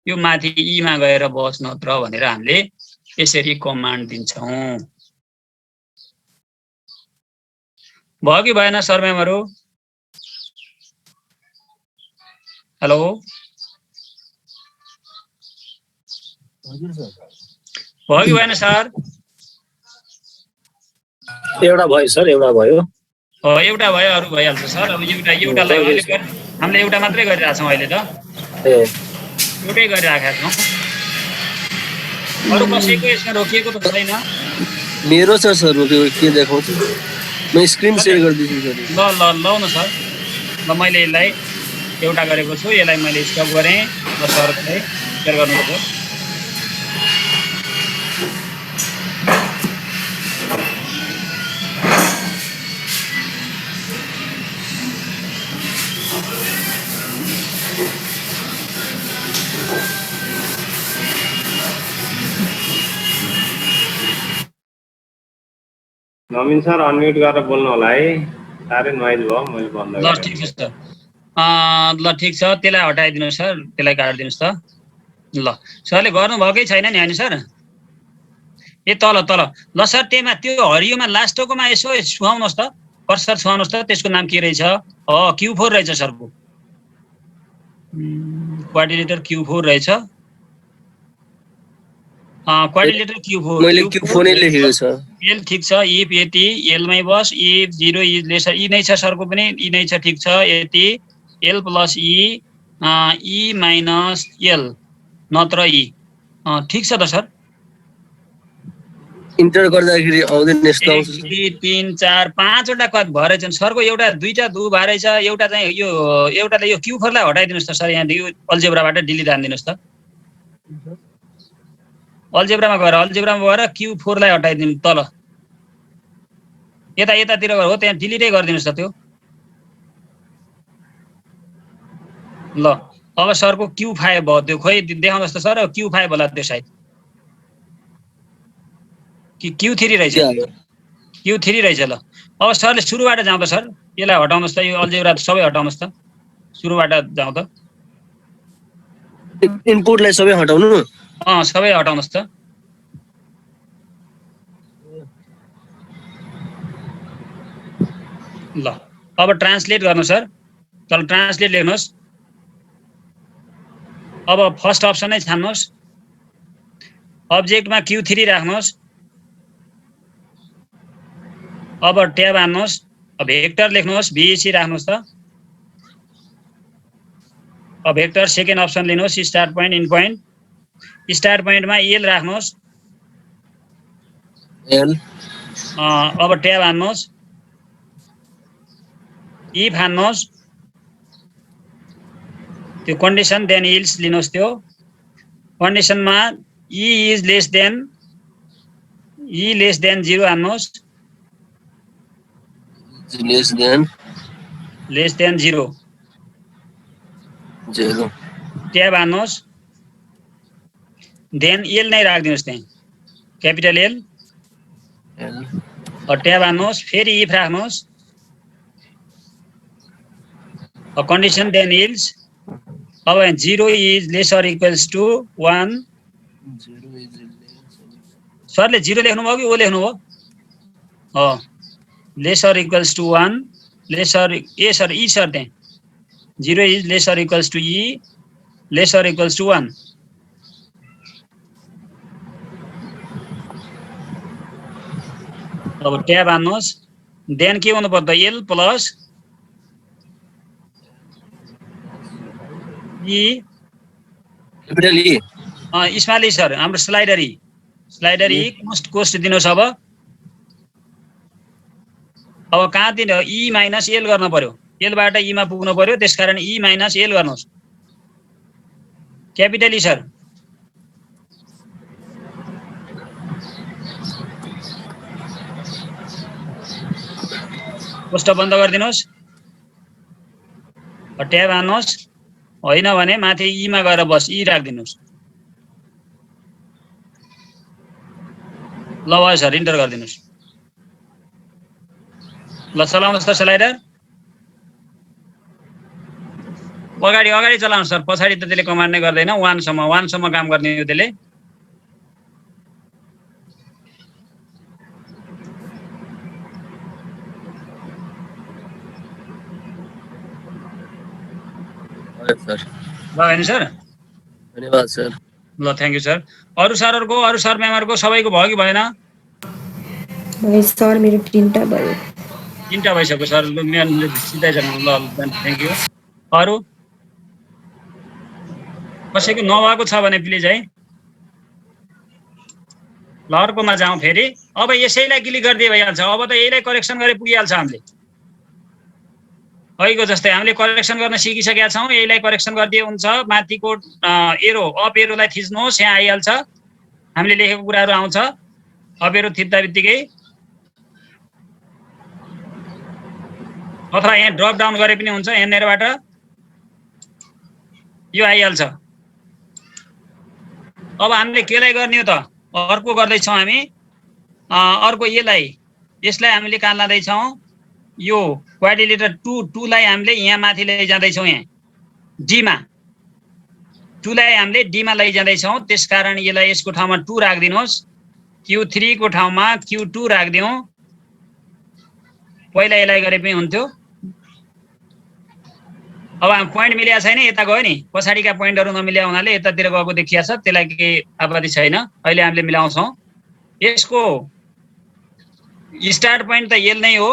यो माथि ई मा गएर बस्नु त भनेर हामीले यसरी कमान्ड दिन्छौं भयो कि भएन सर म्यामहरु हेलो भयो कि भएन सर एउटा भयो सर एउटा भयो एउटा भयो अरु भइहाल्छ सर अब एउटालाई हामीले एउटा मात्रै गरिरहेका छौं अहिले त एउटै गरिरहेका छौं अरु कसैको यसमा रोकिएको त छैन मेरो छ सर रोकेको के देखाउँछु म स्क्रिन शेयर गर्दिन्छु सर ल न सर ल मैले यसलाई एउटा गरेको छु यसलाई मैले स्टप गरे र सरलाई शेयर गर्नुपर्छ नवीन सर अनम्युट गरेर बोल्नु होला है साह्रै नोइज भयो मैले बन्द ल ठीक छ सर ल ठीक छ त्यसलाई हटाइदिनु सर त्यसलाई काटिदिनुस् त ल सरले गर्नु भएकै छैन नि हैन सर ए तल ल सर त्यो हरियोमा लास्टकोमा यसो छुवाउनुस् त कर्सर छुवाउनुस् त त्यसको नाम के रहेछ Q4 रहेछ सरको क्वाड्रिलेटर Q4 रहेछ क्वाड्रिलेटर Q4 मैले Q4 नै लेखेको छ एल ठीक छ इफ यति एल मै बस इफ 0 इज लेसर ई नै छ सरको पनि ई नै छ ठीक छ यति L plus E minus L नत्र ई ठीक छ त सर इन्टर गर्दाखेरि आउँदैन यस्तो आउँछ 1 2 3 4 5 वटा कद भरै छन् सरको एउटा दुईटा दु भरै छ एउटा चाहिँ यो एउटाले यो Q4 लाई हटाइदिनुस् त सर यहाँ यो अल्जेब्राबाट डिलिट हान्दिनुस् त अल्जेब्रामा गएर Q4 लाई हटाइदिनु तल यतातिर हो त्यहाँ डिलिटै गरिदिनुस् त त्यो ल अब सरको Q5 भयो त्यो खोइ देखाउनुस् त सर Q5 होला त्यो सायद कि Q3 रहेछ Q3 रहेछ ल अब सरले सुरुबाट जाउँ त सर यसलाई हटाउनुस् त यो अल्जेब्रा सबै हटाउनुस् त सुरुबाट जाउँ त इनपुटलाई सबै हटाउनु सबै हटाउनुस् त ल अब ट्रान्सलेट गर्नु सर तल ट्रान्सलेट लेख्नुस् अब फर्स्ट अप्सन नै छान्नुस् अब्जेक्टमा Q3 राख्नुस् अब ट्याब हान्नुस् अब भेक्टर लेख्नुस् VEC राख्नुस् त अब भेक्टर सेकेन्ड अप्सन लिनुस् start point in point start पोइन्टमा एल राख्नुस् एल अब ट्याब हान्नुस् इफ हान्नुस् त्यो कन्डिसन देन इल्स लिनुस् त्यो कन्डिसनमा ई इज लेस देन 0 हान्नुस् लेस देन 0 ट्याब हान्नुस् देन एल नै राख्दिनुस् त्यहाँ क्यापिटल एल ट्याब हान्नुस् फेरि इफ राख्नुस् कन्डिसन देन इल्स अब 0 इज लेसर इक्वल्स टु 1 सरले 0 लेख्नुभयो कि ओ लेख्नुभयो लेसर इक्वल्स टु 1 लेसर ए सर ई सर त्यहाँ 0 is lesser equals to E lesser equals to 1 अब ट्याब हान्नुहोस् देन के हुनु पर्छ L plus E capital E small E sir हाम्रो स्लाइडर ई कोस्ट दिनुहोस् अब कहाँ दिने ई माइनस एल गर्न पर्यो एलबाट ईमा पुग्नु पर्यो त्यसकारण ई माइनस एल गर्नुहोस् क्यापिटल ई सर कोष्ट बन्द गरिदिनुहोस् ट्याब हान्नुहोस् होइन भने माथि ईमा गएर बस ई राखिदिनुहोस् ल भयो सर इन्टर गरिदिनुहोस् ल चलाउनुहोस् त स्लाइडर अगाडि चलाउनुहोस् सर पछाडि त त्यसले कमान्ड नै गर्दैन 1 सम्म काम गर्ने हो त्यसले सर ल होइन सर धन्यवाद सर ल थ्याङ्क यू सर अरू सर म्यामहरुको सबैको भयो कि भएन सर मेरो 3टा भयो 3टा भइसक्यो सर म्यामले सिधै जानु ल थ्याङ्क यू अरू कसैको नभएको छ भने प्लिज है ल अर्कोमा जाउँ फेरि अब यसैलाई क्लिक गरिदिए भइहाल्छ अब त यहीलाई करेक्सन गरे पुगिहाल्छ हामीले अहिलेको जस्तै हामीले करेक्सन गर्न सिकिसकेका छौँ यहीलाई करेक्सन गरिदिए हुन्छ माथिको एरो अप एरोलाई थिच्नुहोस् यहाँ आइहाल्छ हामीले लेखेको कुराहरू आउँछ अप एरो थिच्दा बित्तिकै अथवा यहाँ ड्रप डाउन गरे पनि हुन्छ यहाँनिरबाट यो आइहाल्छ अब हामीले केलाई गर्ने हो त अर्को गर्दैछौँ हामी अर्को यसलाई हामीले कहाँ लाँदैछौँ यो क्वाड्रिलेटर 2 लाई हामीले यहाँ माथि लैजाँदैछौँ यहाँ डीमा 2 लाई हामीले डीमा लैजाँदैछौँ त्यसकारण यसलाई यसको ठाउँमा 2 राखिदिनुहोस् Q3 को ठाउँमा Q2 राखिदिउँ पहिला यसलाई गरे पनि हुन्थ्यो अब हामी पोइन्ट मिलेको छैन यता गयो नि पछाडिका पोइन्टहरू नमिल्या हुनाले यतातिर गएको देखिया छ त्यसलाई केही आपत्ति छैन अहिले हामीले मिलाउँछौँ यसको स्टार्ट पोइन्ट त एल नै हो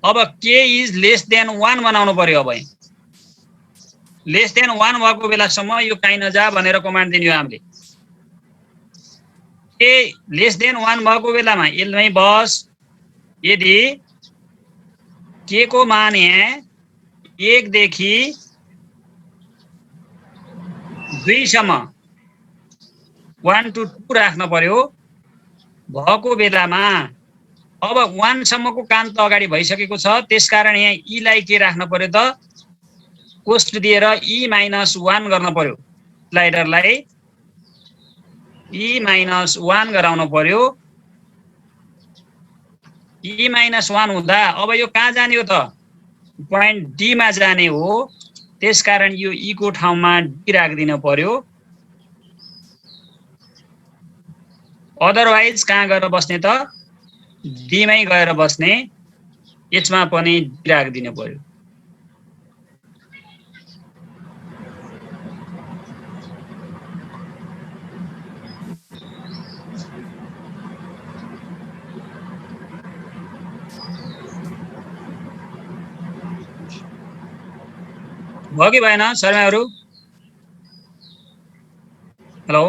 अब के इज लेस देन 1 बनाउनु पर्यो अब लेस देन 1 भएको बेलासम्म यो काहीँ नजा भनेर कमान्ड दिने हो हामीले के लेस देन 1 भएको बेलामा एलमै बस यदि के को मान यहाँ 1 देखि 2 सम्म 1 to 2 राख्न पर्यो भएको बेलामा अब 1 सम्मको काम त अगाडि भइसकेको छ त्यसकारण यहाँ ई लाई के राख्न पर्यो त कोस्ट दिएर ई माइनस 1 गर्न पर्यो स्लाइडरलाई ई माइनस 1 गराउन पर्यो ई माइनस 1 हुँदा अब यो कहाँ जाने हो त पोइन्ट डी मा जाने हो त्यसकारण यो ई को ठाउँमा डी राखिदिन पर्यो अदरवाइज कहाँ गएर बस्ने त डी मै गएर बस्ने यसमा पनि डी राखिदिन पर्यो भयो कि भएन शर्माहरू हेलो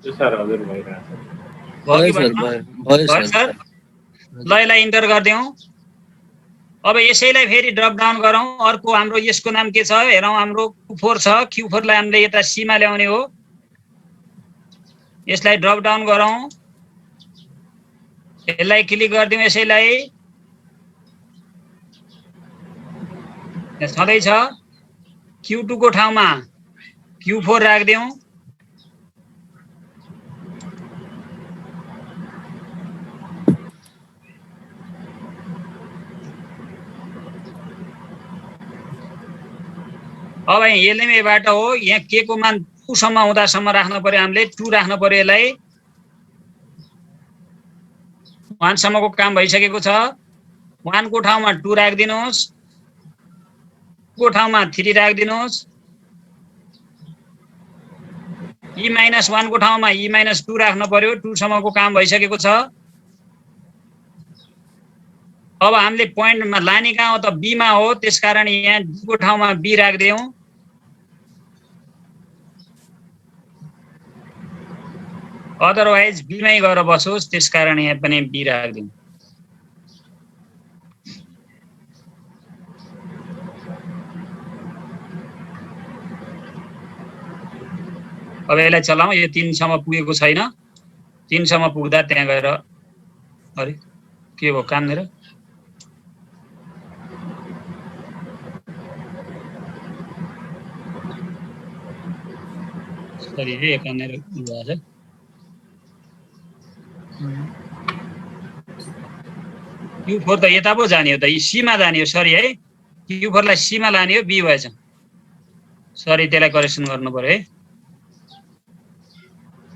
सर हजुर भइरहेछ भयो कि भएन भयो सर ल यसलाई इन्टर गरिदिउँ अब यसैलाई फेरि ड्रप डाउन गरौँ अर्को हाम्रो यसको नाम के छ हेरौँ हाम्रो Q4 छ Q4 लाई हामीले यता C मा ल्याउने हो यसलाई ड्रप डाउन गरौँ यसलाई क्लिक गरिदिउँ यसैलाई छँदैछ Q2 को ठाउँमा Q4 राखिदिउँ अब एलएमएबाट हो यहाँ के को मान 2 सम्म हुँदासम्म राख्न पर्यो हामीले 2 राख्न पर्यो यसलाई 1 सम्मको काम भइसकेको छ 1 को ठाउँमा 2 राखिदिनुहोस् को ठाउँमा 3 राखिदिनुहोस् ई माइनस 1 को ठाउँमा ई माइनस 2 राख्न पर्यो 2 सम्मको काम भइसकेको छ अब हामीले पोइन्टमा लाने कहाँ हो त बी मा हो, त्यसकारण यहाँ डी को ठाउँमा बी राख्दियौँ। अदरवाइज बी मै गएर बसोस्, त्यसकारण यहाँ पनि बी राख्दियौँ। अब यसलाई चलाऊ। यो 3 सम्म पुगेको छैन, 3 सम्म पुग्दा त्यहाँ गएर अरे के भयो काम मेरो? सरी है, कहाँनिर भएछ? Q4 त यता पो जाने हो त, सी मा जाने हो। सरी है, Q4 लाई सी मा लाने हो, बी भएछ। सरी, त्यसलाई करेक्सन गर्नु पर्यो है।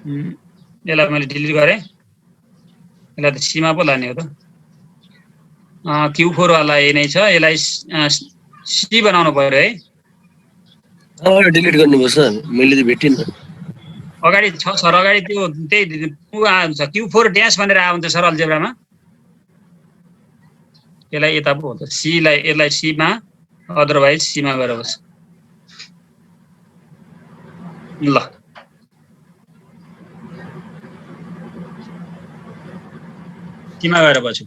यसलाई मैले डिलिट गरेँ। यसलाई त सी मा पो लाने हो त। Q4 वाला यही नै छ, यसलाई सी बनाउनु पर्यो है। डिलिट गर्नुभयो सर, मैले त भेटिनँ। अगाडि छ सर, अगाडि त्यो त्यही आउँछ Q4 ड्यास भनेर आउँछ सर अल्जेब्रामा। यसलाई यता पो हो त, सी लाई यसलाई सी मा, अदरवाइज सी मा गएर बस। ल सी मा गएर बस्यो।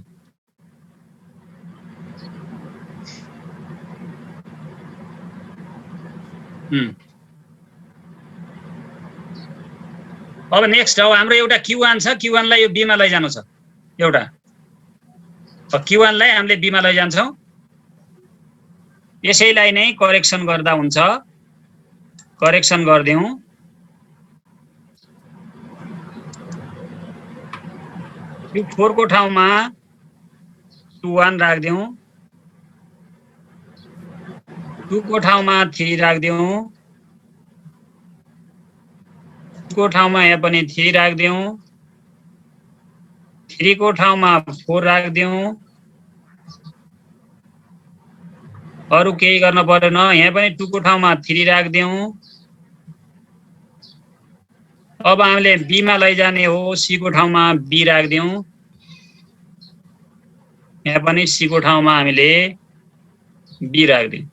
अब नेक्स्ट अब हाम्रो एउटा Q1 छ, Q1 लाई यो बी मा लैजानु छ एउटा। Q1 लाई हामीले बी मा लैजान्छौँ। यसैलाई नै करेक्सन गर्दा हुन्छ, करेक्सन गर्दियौँ। Q4 को ठाउँमा Q1 राख्दियौँ, 2 को ठाउँमा 3 राख्दियौँ, को ठाउँमा यहाँ पनि 3 राख्दियौँ, 3 को ठाउँमा 4 राख्दियौँ। अरु केही गर्न पर्दैन, यहाँ पनि 2 को ठाउँमा 3 राख्दियौँ। अब हामीले बी मा लैजाने हो, सी को ठाउँमा बी राख्दियौँ। यहाँ पनि सी को ठाउँमा हामीले बी राख्दियौँ।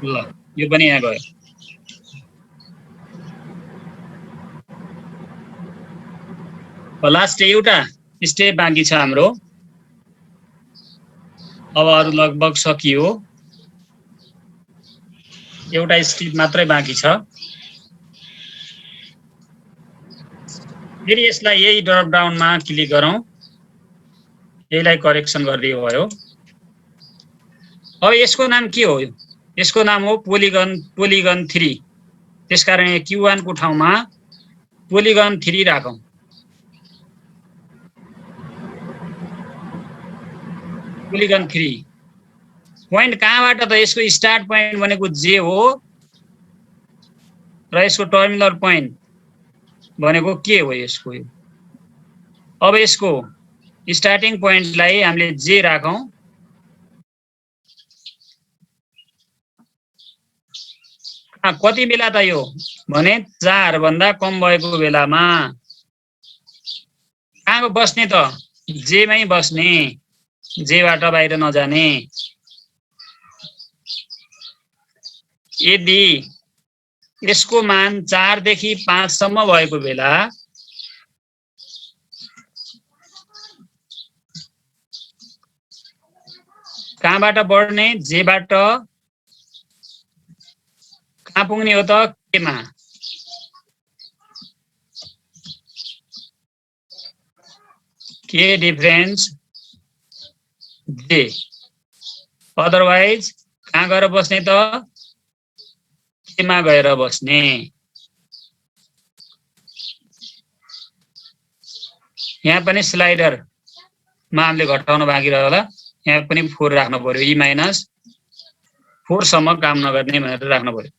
ल यो पनि यहाँ गयो। लास्ट एउटा स्टेप बाँकी छ हाम्रो। अब अरु लगभग सकियो, एउटा स्टेप मात्रै बाँकी छ। फेरि यसलाई यही ड्रप डाउनमा क्लिक गरौँ, यसलाई करेक्सन गरिदियो भयो। अब यसको नाम के हो? यसको नाम हो पोलिगन 3। त्यसकारण Q1 को ठाउँमा पोलिगन 3 राखौँ। पोलिगन 3 पोइन्ट कहाँबाट त? यसको स्टार्ट पोइन्ट भनेको जे हो र यसको टर्मिनल पोइन्ट भनेको के हो यसको? अब यसको स्टार्टिङ पोइन्टलाई हामीले जे राखौँ। कति बेला त यो भने 4 भन्दा कम भएको बेलामा कहाँ बस्ने त? जे मै बस्ने, जेबाट बाहिर नजाने। यदि यसको मान 4 देखि 5 सम्म भएको बेला कहाँबाट बढ्ने? जेबाट। कहाँ पुग्ने हो त? केमा? के डिफरेन्स जे। अदरवाइज कहाँ गएर बस्ने त? केमा गएर बस्ने। यहाँ पनि स्लाइडरमा हामीले घटाउन बाँकी रह्यो होला। यहाँ पनि 4 राख्नु पर्यो, E-4 सम्म काम नगर्ने भनेर राख्नु पर्यो।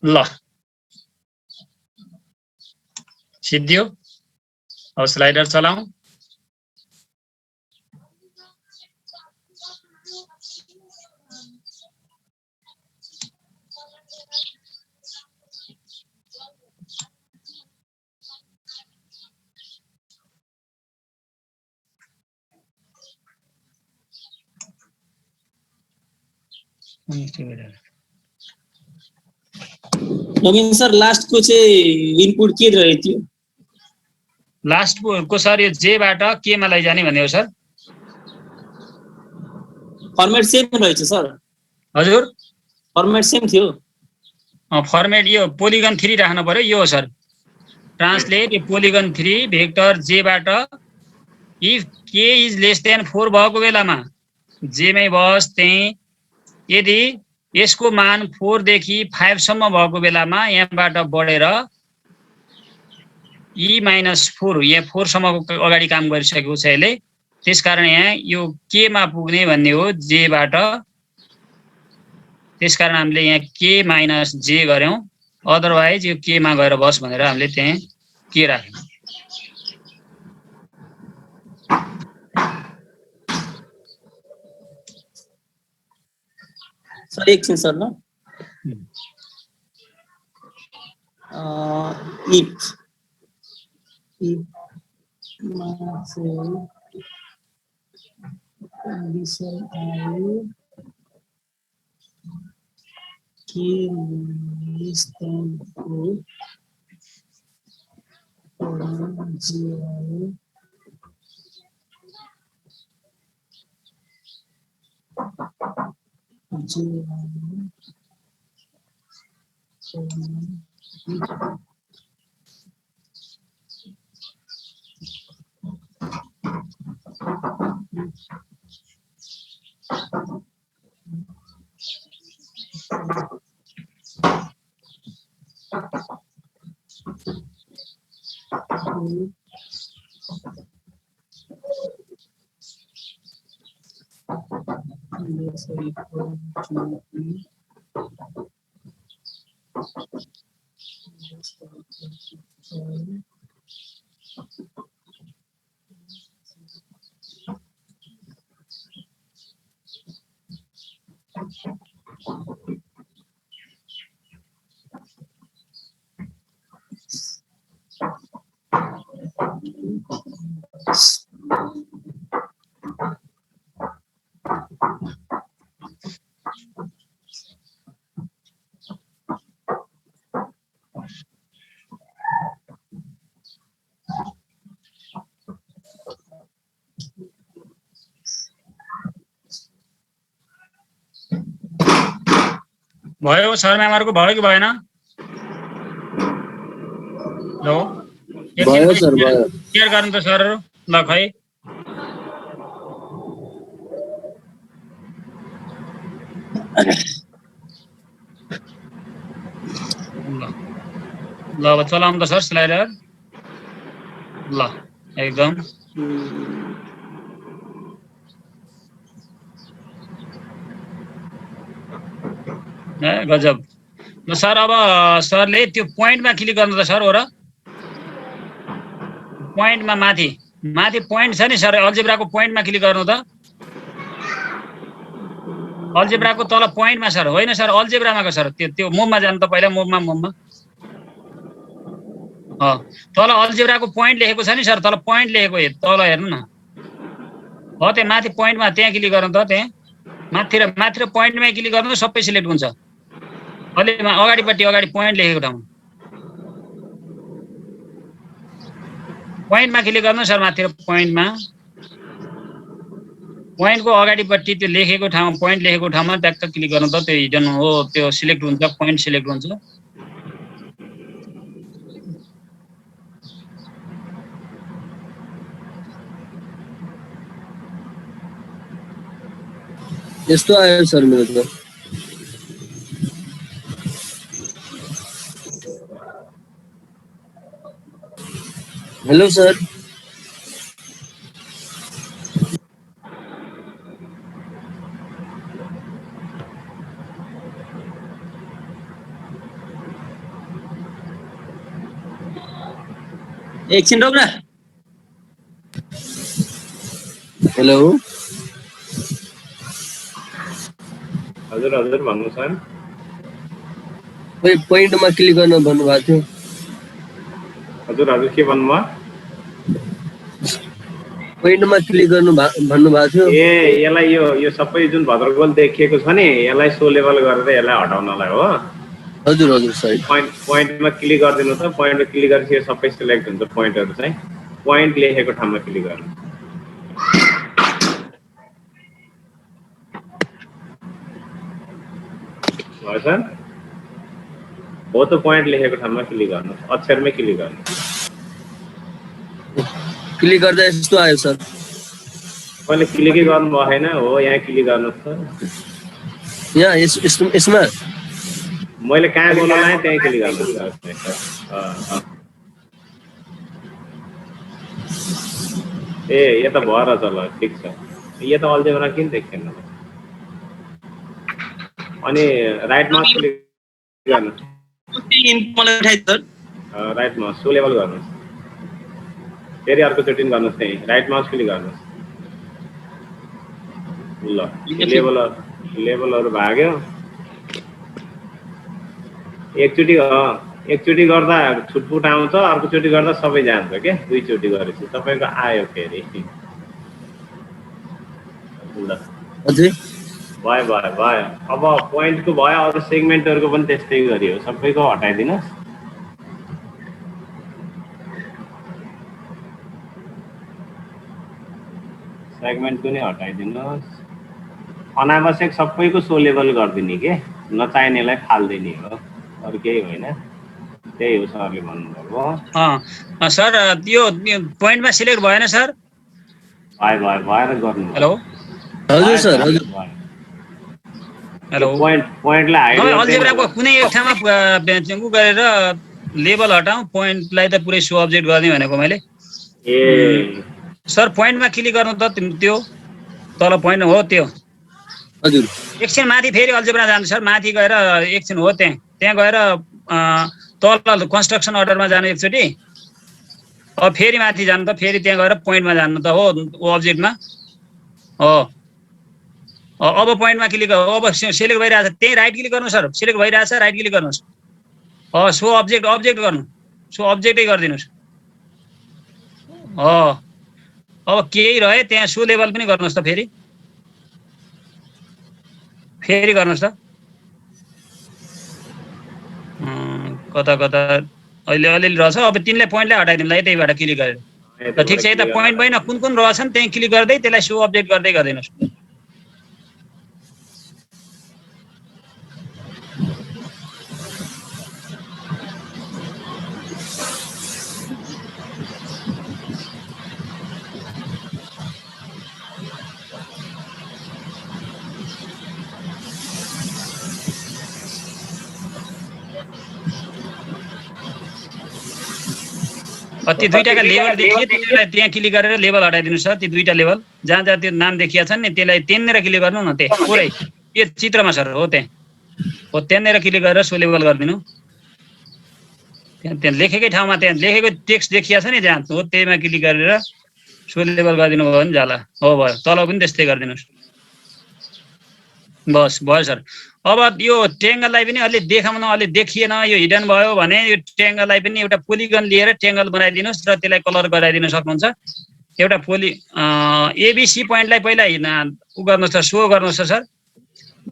ल सिद्धियो। अब स्लाइडर चलाऊ। नवीन सर लास्टको चाहिँ इनपुट के रहेको थियो? लास्ट को सर यो जेबाट केमा लैजाने भन्ने हो सर। फर्मेट सेम रहेछ सर? हजुर फर्मेट सेम थियो? फर्मेट यो पोलिगन 3 राख्नु पर्यो। यो हो सर ट्रान्सलेट यो पोलिगन 3 भेक्टर जेबाट इफ के इज लेस देन 4 भएको बेलामा जेमै बस त्यही यदि यसको मान 4 देखि 5 सम्म भएको बेलामा यहाँबाट बढेर e - 4 यहाँ 4 सम्मको अगाडि काम गरिसकेको छ यसले। त्यसकारण यहाँ यो के मा पुग्ने भन्ने हो जेबाट। त्यसकारण हामीले यहाँ k - j गर्यौं। अदरवाइज यो के मा गएर बस भनेर हामीले त्यहाँ के राख्यौं। सर एकछिन सर ल। इफ मा चाहिँ कन्डिसन आयो के लेस देन 4 जे आयो जे भयो सर म्यामहरुको भयो कि भएन? लो भयो सर भयो। शेयर गर्नु त सरहरु ल खै ल अब चलाउँ त सर स्लाइडर। ल एकदम गजब। ल सर अब सरले त्यो पोइन्टमा क्लिक गर्नु त सर हो र पोइन्टमा माथि माथि पोइन्ट छ नि सर अल्जेब्राको पोइन्टमा क्लिक गर्नु त। अल्जेब्राको तल पोइन्टमा सर होइन सर अल्जेब्रामा को सर त्यो मुभमा जानु त पहिला मुभमा तल अल्जेब्राको पोइन्ट लेखेको छ नि सर तल पोइन्ट लेखेको तल हेर्नु न हो त्यहाँ माथि पोइन्टमा त्यहाँ क्लिक गर्नु त। त्यहाँ माथि र पोइन्टमै क्लिक गर्नु सबै सिलेक्ट हुन्छ। अलि अगाडिपट्टि अगाडि पोइन्ट लेखेको ठाउँमा पोइन्टमा क्लिक गर्नु सर माथि र पोइन्टमा पोइन्टको अगाडिपट्टि त्यो लेखेको ठाउँ पोइन्ट लेखेको ठाउँमा ट्याक्क क्लिक गर्नु त। त्यो हिडन हो त्यो सिलेक्ट हुन्छ पोइन्ट सिलेक्ट हुन्छ। यस्तो आयो सर मेरो त। हेलो सर एकछिन रोक न। हेलो हजुर हजुर भन्नु सर। खोइ पोइन्टमा क्लिक गर्न भन्नुभएको थियो। हजुर हजुर के भन्नुभयो? पोइन्टमा क्लिक गर्नु भन्नु भएको थियो। ए यसलाई यो सबै जुन भद्रगोल देखिएको छ नि यसलाई सो लेभल गरेर यसलाई हटाउनलाई हो। हजुर हजुर सही। पोइन्टमा क्लिक गरिदिनु त, पोइन्टमा क्लिक गरेपछि यो सबै सिलेक्ट हुन्छ पोइन्टहरू चाहिँ। पोइन्ट लेखेको ठाउँमा क्लिक गर्नु। भयो सर? हो त पोइन्ट लेखेको ठाउँमा क्लिक गर्नु, अक्षरमै क्लिक गर्नु। क्लिक गर्दा यस्तो आयो सर। मैले क्लिकै गर्नु भएन हो, यहाँ क्लिक गर्नुहोस् त। यहाँ यसमा मैले कहाँ गर्नु लाएँ त्यहीँ क्लिक गर्नुहोस्। ए यो त भयो रहेछ, ल ठिक छ। यो त अल्जेब्रा किन देख्दैन? अनि राइट माउस क्लिक गर्नु, राइट माउस सो लेभल गर्नुहोस्। फेरि अर्कोचोटि गर्नुहोस्, त्यहीँ राइट माउस क्लिक गर्नुहोस्। ल लेभलहरू भाग्यो। एकचोटि गर्दा छुटपुट आउँछ, अर्कोचोटि गर्दा सबै जान्छ क्या। दुईचोटि गरेपछि तपाईँको आयो फेरि। ल भयो। अब पोइन्टको भयो, अरू सेगमेन्टहरूको पनि त्यस्तै गरी हो, सबैको हटाइदिनुहोस्। सेगमेन्टको नि हटाइदिनुहोस्। अनावश्यक सबैको सो लेभल गरिदिने के, नचाहिनेलाई फाल्दिने हो, अरू केही होइन। त्यही हो सरले भन्नुभएको। सर यो पोइन्टमा सिलेक्ट भएन सर? भएर गर्नु। हेलो हजुर सर हजुर। हेलो पोइन्टलाई हाइड अल्जेब्राको कुनै एक ठाउँमा उ गरेर लेभल हटाउँ, पोइन्टलाई त पुरै सो अब्जेक्ट गर्ने भनेको मैले। ए सर पोइन्टमा क्लिक गर्नु त, त्यो तल पोइन्ट हो त्यो। हजुर एकछिन माथि फेरि अल्जेब्रा जानु सर, माथि गएर एकछिन हो त्यहाँ गएर तल कन्स्ट्रक्सन अर्डरमा जानु एकचोटि। अब फेरि माथि जानु त, फेरि त्यहाँ गएर पोइन्टमा जानु त हो, अब्जेक्टमा हो। अब पोइन्टमा क्लिक गर्नु, अब सिलेक्ट भइरहेछ, त्यही राइट क्लिक गर्नु सर। सिलेक्ट भइरहेछ, राइट क्लिक गर्नुहोस्। सो अब्जेक्ट गर्नु, सो अब्जेक्टै गरिदिनुहोस्। अब केही रह्यो त्यहाँ सो लेभल पनि गर्नुहोस् त, फेरि गर्नुहोस् त। कता अहिले अलिअलि रहेछ। अब तिनले पोइन्टलाई हटाइदिनुलाई त्यहीबाट क्लिक गरेर। ल ठिक छ, यता पोइन्ट भएन, कुन रहेछन् त्यहीँ क्लिक गर्दै त्यसलाई सो अब्जेक्ट गर्दै गरिदिनुहोस्। ती दुईटाका लेभल देखिए त्यसलाई त्यहाँ क्लिक गरेर लेभल हटाइदिनु सर। ती दुईटा लेभल जहाँ त्यो नाम देखिया छन् नि त्यसलाई त्यहाँनिर क्लिक गर्नु न, त्यहाँ पुरै यो चित्रमा सर हो, त्यहाँ हो, त्यहाँनिर क्लिक गरेर सो लेभल गरिदिनु। त्यहाँ लेखेकै ठाउँमा त्यहाँ लेखेको टेक्स्ट देखिया छ नि जहाँ हो, त्यहीमा क्लिक गरेर सो लेभल गरिदिनु भयो भने जाला हो। भयो, तल पनि त्यस्तै गरिदिनुहोस्। बस भयो सर। अब यो ट्रेङ्गललाई पनि अलि देखाउन अलि देखिएन, यो हिडन भयो भने यो ट्रेङ्गललाई पनि एउटा पोलिगन लिएर ट्रेङ्गल बनाइदिनुहोस् र त्यसलाई कलर गराइदिन सक्नुहुन्छ। एउटा एबिसी पोइन्टलाई पहिला उ गर्नुहोस् त, सो गर्नुहोस् त सर।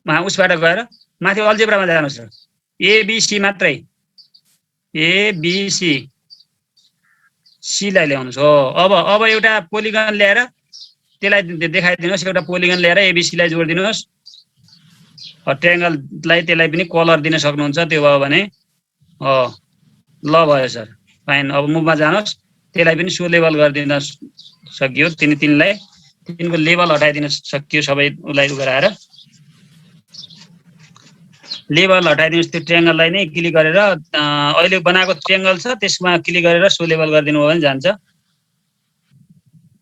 उसबाट गएर माथि अल्जेब्रामा जानुहोस् सर, एबिसी मात्रै, एबिसी सीलाई ल्याउनुहोस् हो। अब एउटा पोलिगन ल्याएर त्यसलाई देखाइदिनुहोस्, एउटा पोलिगन ल्याएर एबिसीलाई जोडिदिनुहोस्। ट्रायंगललाई त्यसलाई पनि कलर दिन सक्नुहुन्छ, त्यो भयो भने ल भयो सर, फाइन। अब मुभमा जानुहोस्, त्यसलाई पनि सो लेभल गरिदिन सकियो। तिनीलाई तिनको लेभल हटाइदिन सकियो, सबै उसलाई गराएर लेभल हटाइदिनुहोस्। त्यो ट्रायंगललाई नै क्लिक गरेर अहिले बनाएको ट्रायंगल छ त्यसमा क्लिक गरेर सो लेभल गरिदिनु भयो भने जान्छ।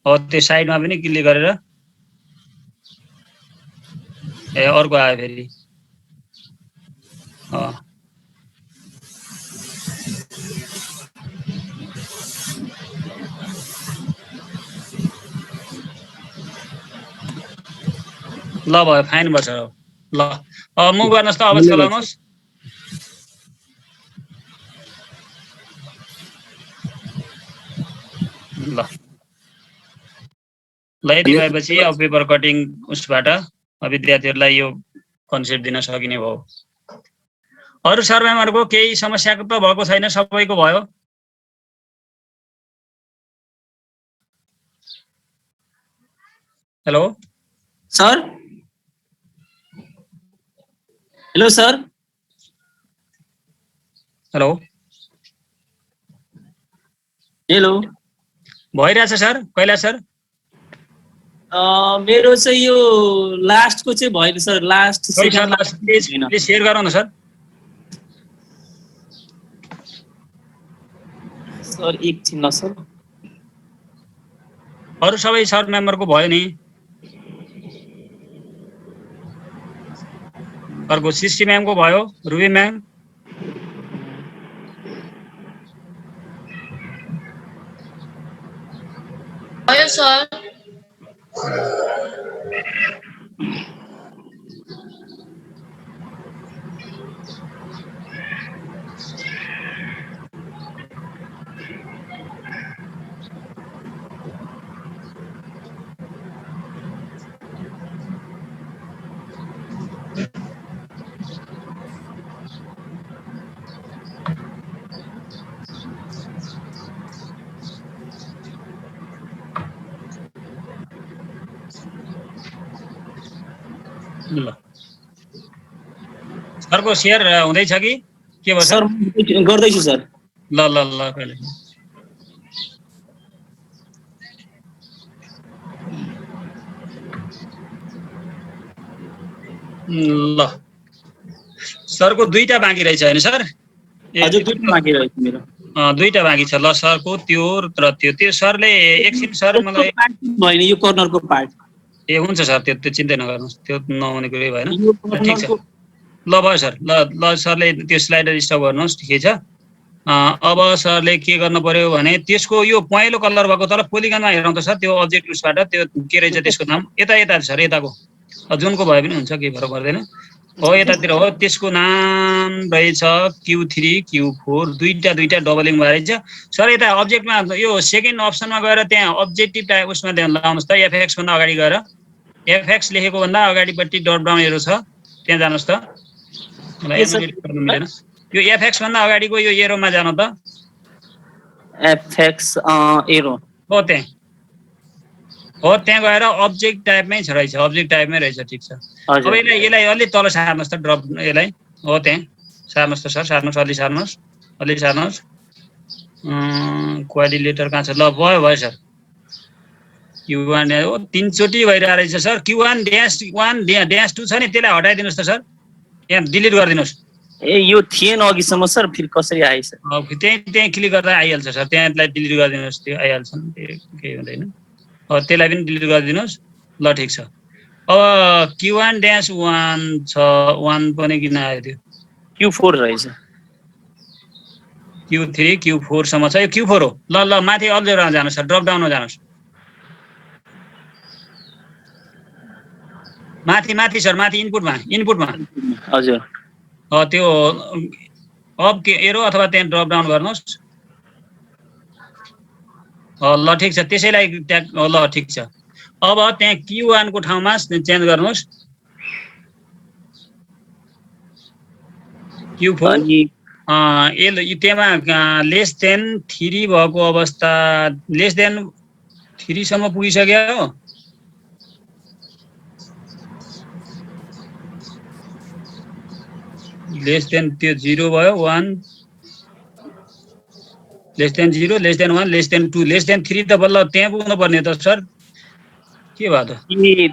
त्यो साइडमा पनि क्लिक गरेर अर्को आयो फेरि। ल भयो, फाइन भयो सर। ल मुभ गर्नुहोस् त, अब चलाउनुहोस्। ल ल यति भएपछि अब पेपर कटिङ उसबाट विद्यार्थीहरूलाई यो कन्सेप्ट दिन सकिने भयो। अरू सर म्यामहरुको केही समस्या त भएको छैन, सबैको भयो? Hello sir, hello sir, hello hello, भइरहेछ सर? कैलाश सर? मेरो चाहिँ यो लास्टको चाहिँ भएन sir, last second please share गरौँ न सर। सर एकछिन ल सर। अरू सबै सर मेम्बरको भयो नि? अर्को सृष्टि म्यामको भयो, रुबी म्याम? भयो सर। ल सरको शेयर हुँदैछ कि के भयो सर? गर्दैछु सर। ल ल ल पहिले ल सरको दुईटा बाँकी रहेछ हैन सर? हजुर दुईटा बाँकी रहेछ मेरो। दुईटा बाँकी छ। ल सरको त्यो र त्यो सरले एकछिन सर मलाई भएन यो कर्नरको पार्ट। ए हुन्छ सर, त्यो चिन्ता नगर्नुहोस्, त्यो नहुने कुरै भएन। ठिक छ, ल भयो सर। ल सरले त्यो स्लाइडर स्टप गर्नुहोस्, ठिकै छ। अब सरले के गर्नु पर्यो भने त्यसको यो पहेँलो कलर भएको तल पोलिगनमा हेरौँ त सर, त्यो अब्जेक्ट उसबाट त्यो के रहेछ त्यसको नाम? यता सर, यताको जुनको भए पनि हुन्छ, केही फरक पर्दैन। हो यतातिर हो, त्यसको नाम रहेछ Q3 Q4, दुईटा डबलिङ भएर रहेछ सर। यता अब्जेक्टमा यो सेकेन्ड अप्सनमा गएर त्यहाँ अब्जेक्टिभ टाइप उसमा ध्यान लगाउनुहोस् त, एफएक्स भन्दा अगाडि गएर एफएक्स लेखेको भन्दा अगाडिपट्टि डट डाउन एरो छ, त्यहाँ जानुहोस् त। मलाई एनिमेट गर्न मिलेन, यो एफएक्स भन्दा अगाडिको यो एरोमा जानु त। एफएक्स एरो हो त्यहाँ, हो त्यहाँ गएर अब्जेक्ट टाइपमै रहेछ, अब्जेक्ट टाइपमै रहेछ। ठिक छ। अब यसलाई अलि तल सार्नुहोस् त, ड्रप यसलाई। हो त्यहाँ सार्नुहोस् त सर, सार्नुहोस्, अलि सार्नुहोस्। क्वाड्रिलेटर कहाँ छ? ल भयो सर। Q1 हो, तीनचोटि भइरहेको रहेछ सर। Q1 -1 -2 छ नि, त्यसलाई हटाइदिनुहोस् त सर, यहाँ डिलिट गरिदिनुहोस्। ए यो थिएन अघिसम्म सर, फेरि कसरी आएछ? त्यहाँ क्लिक गर्दा आइहाल्छ सर, त्यहाँलाई डिलिट गरिदिनुहोस्, त्यो आइहाल्छ नि, केही हुँदैन। त्यसलाई पनि डिलिट गरिदिनुहोस्। ल ठिक छ। अब Q1 -1 छ, 1 पनि किन आयो? त्यो Q4 रहेछ। Q3 Q4 सम्म छ, यो Q4 हो। ल माथि अल्झेरमा जानुहोस् सर, ड्रप डाउनमा जानुहोस्। माथि सर, माथि इनपुटमा हजुर। त्यो अब के एरो अथवा त्यहाँ ड्रप डाउन गर्नुहोस्। ल ठिक छ, त्यसैलाई ट्याग। ल ठिक छ। अब त्यहाँ Q1 को ठाउँमा चेन्ज गर्नुहोस्, Q4। त्यहाँ <3 भएको अवस्था, <3 सम्म पुगिसक्यो हो। त्यो 0 भयो, 1 <0 <1 <2 <3 त बल्ल त्यहाँ पुग्नु पर्ने त सर, के भयो त?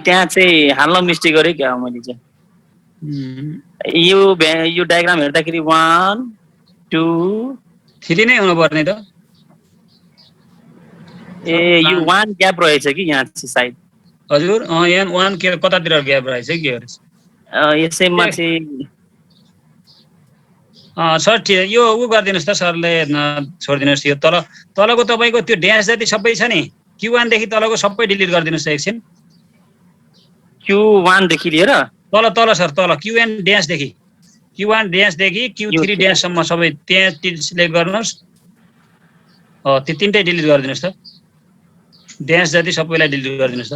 त्यहाँ चाहिँ हाल्न मिस्टेक गरेँ क्या मैले चाहिँ। यो डायग्राम हेर्दाखेरि 1 2 3 नै हुनु पर्ने त। ए यो 1 ग्याप रहेछ कि यहाँ चाहिँ सायद। हजुर यहाँ 1 के कतातिर ग्याप रहेछ के रहेछ? यसैमा चाहिँ सर यो उ गरिदिनुहोस् त, सरले छोडिदिनुहोस्। यो तलको तपाईँको त्यो ड्यास जति सबै छ नि, Q1 देखि तलको सबै डिलिट गरिदिनुहोस् एकछिन। Q1 देखि लिएर तल सर, तल Q1 ड्यासदेखि Q3 ड्याससम्म सबै त्यहाँ सिलेक्ट गर्नुहोस्। त्यो 3टै डिलिट गरिदिनुहोस् त। ड्यान्स जति सबैलाई डिलिट गरिदिनुहोस् त।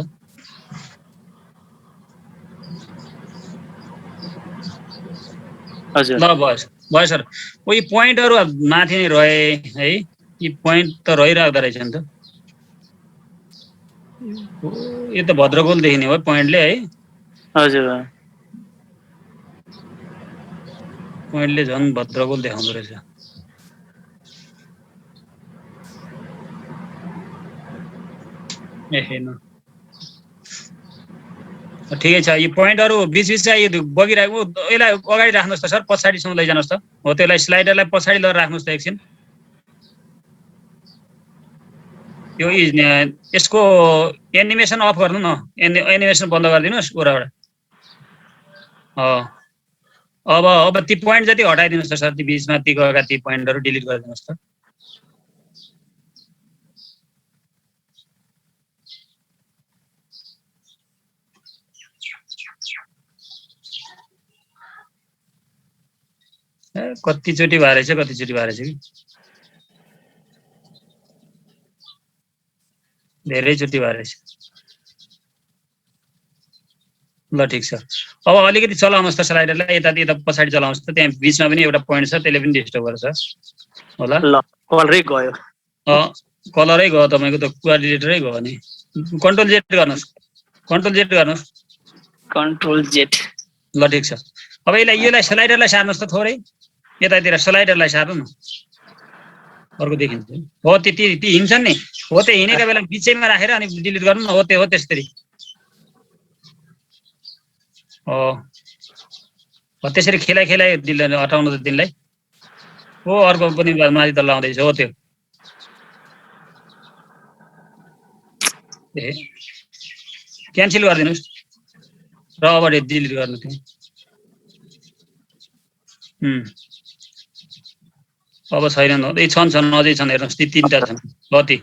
हजुर ल भयो सर। ओ यी पोइन्टहरु माथि नै रहे है, यी पोइन्ट त रहिराख्दो रहेछ नि त। यो त भद्रगोल देखिने हो पोइन्टले है, हजुर पोइन्टले झन् भद्रगोल देखाउँदो रहेछ। ए हेर्नु ठिकै छ, यो पोइन्टहरु बीच यो बगिरहेको यसलाई अगाडि राख्नुहोस् त सर, पछाडिसम्म लैजानुहोस् त। हो त्यसलाई स्लाइडरलाई पछाडि लगेर राख्नुहोस् त एकछिन। यो यसको एनिमेसन अफ गर्नु न, एनिमेसन बन्द गरिदिनुहोस् उराबाट। अब ती पोइन्ट जति हटाइदिनुहोस् त सर, ती बीचमा ती गएका ती पोइन्टहरु डिलिट गरिदिनुहोस् त। कतिचोटि भएर छ कि धेरैचोटि भएर छ। ल ठिक छ, अब अलिकति चलाउनुहोस् त स्लाइडरलाई, यता पछाडि चलाउनुहोस् त। त्यहाँ बीचमा पनि एउटा पोइन्ट छ, त्यसले पनि डिस्टर्ब गर्छ होला। ल कलरै गयो। कलरै गयो तपाईको त, कोअर्डिनेटरै गयो नि। कन्ट्रोल जेड गर्नुहोस्, कन्ट्रोल जेड। ल ठिक छ। अब यसलाई स्लाइडरलाई सार्नुहोस् त थोरै, यतातिर स्लाइडरलाई सार्नु न, अर्को देखिन्छ। हो ती हिँड्छन् नि, हो त्यो हिँडेका बेला बिचैमा राखेर अनि डिलिट गर्नु न। हो त्यसरी। त्यसरी खेलाइ हटाउनु त तिनलाई। हो अर्को पनि माथि त लाउँदैछ। हो त्यो क्यान्सल गरिदिनुहोस् र अब डिलिट गर्नु थियो। अब छैनन्, छन् अझै छन्, हेर्नुहोस् ती 3टा छन्। कति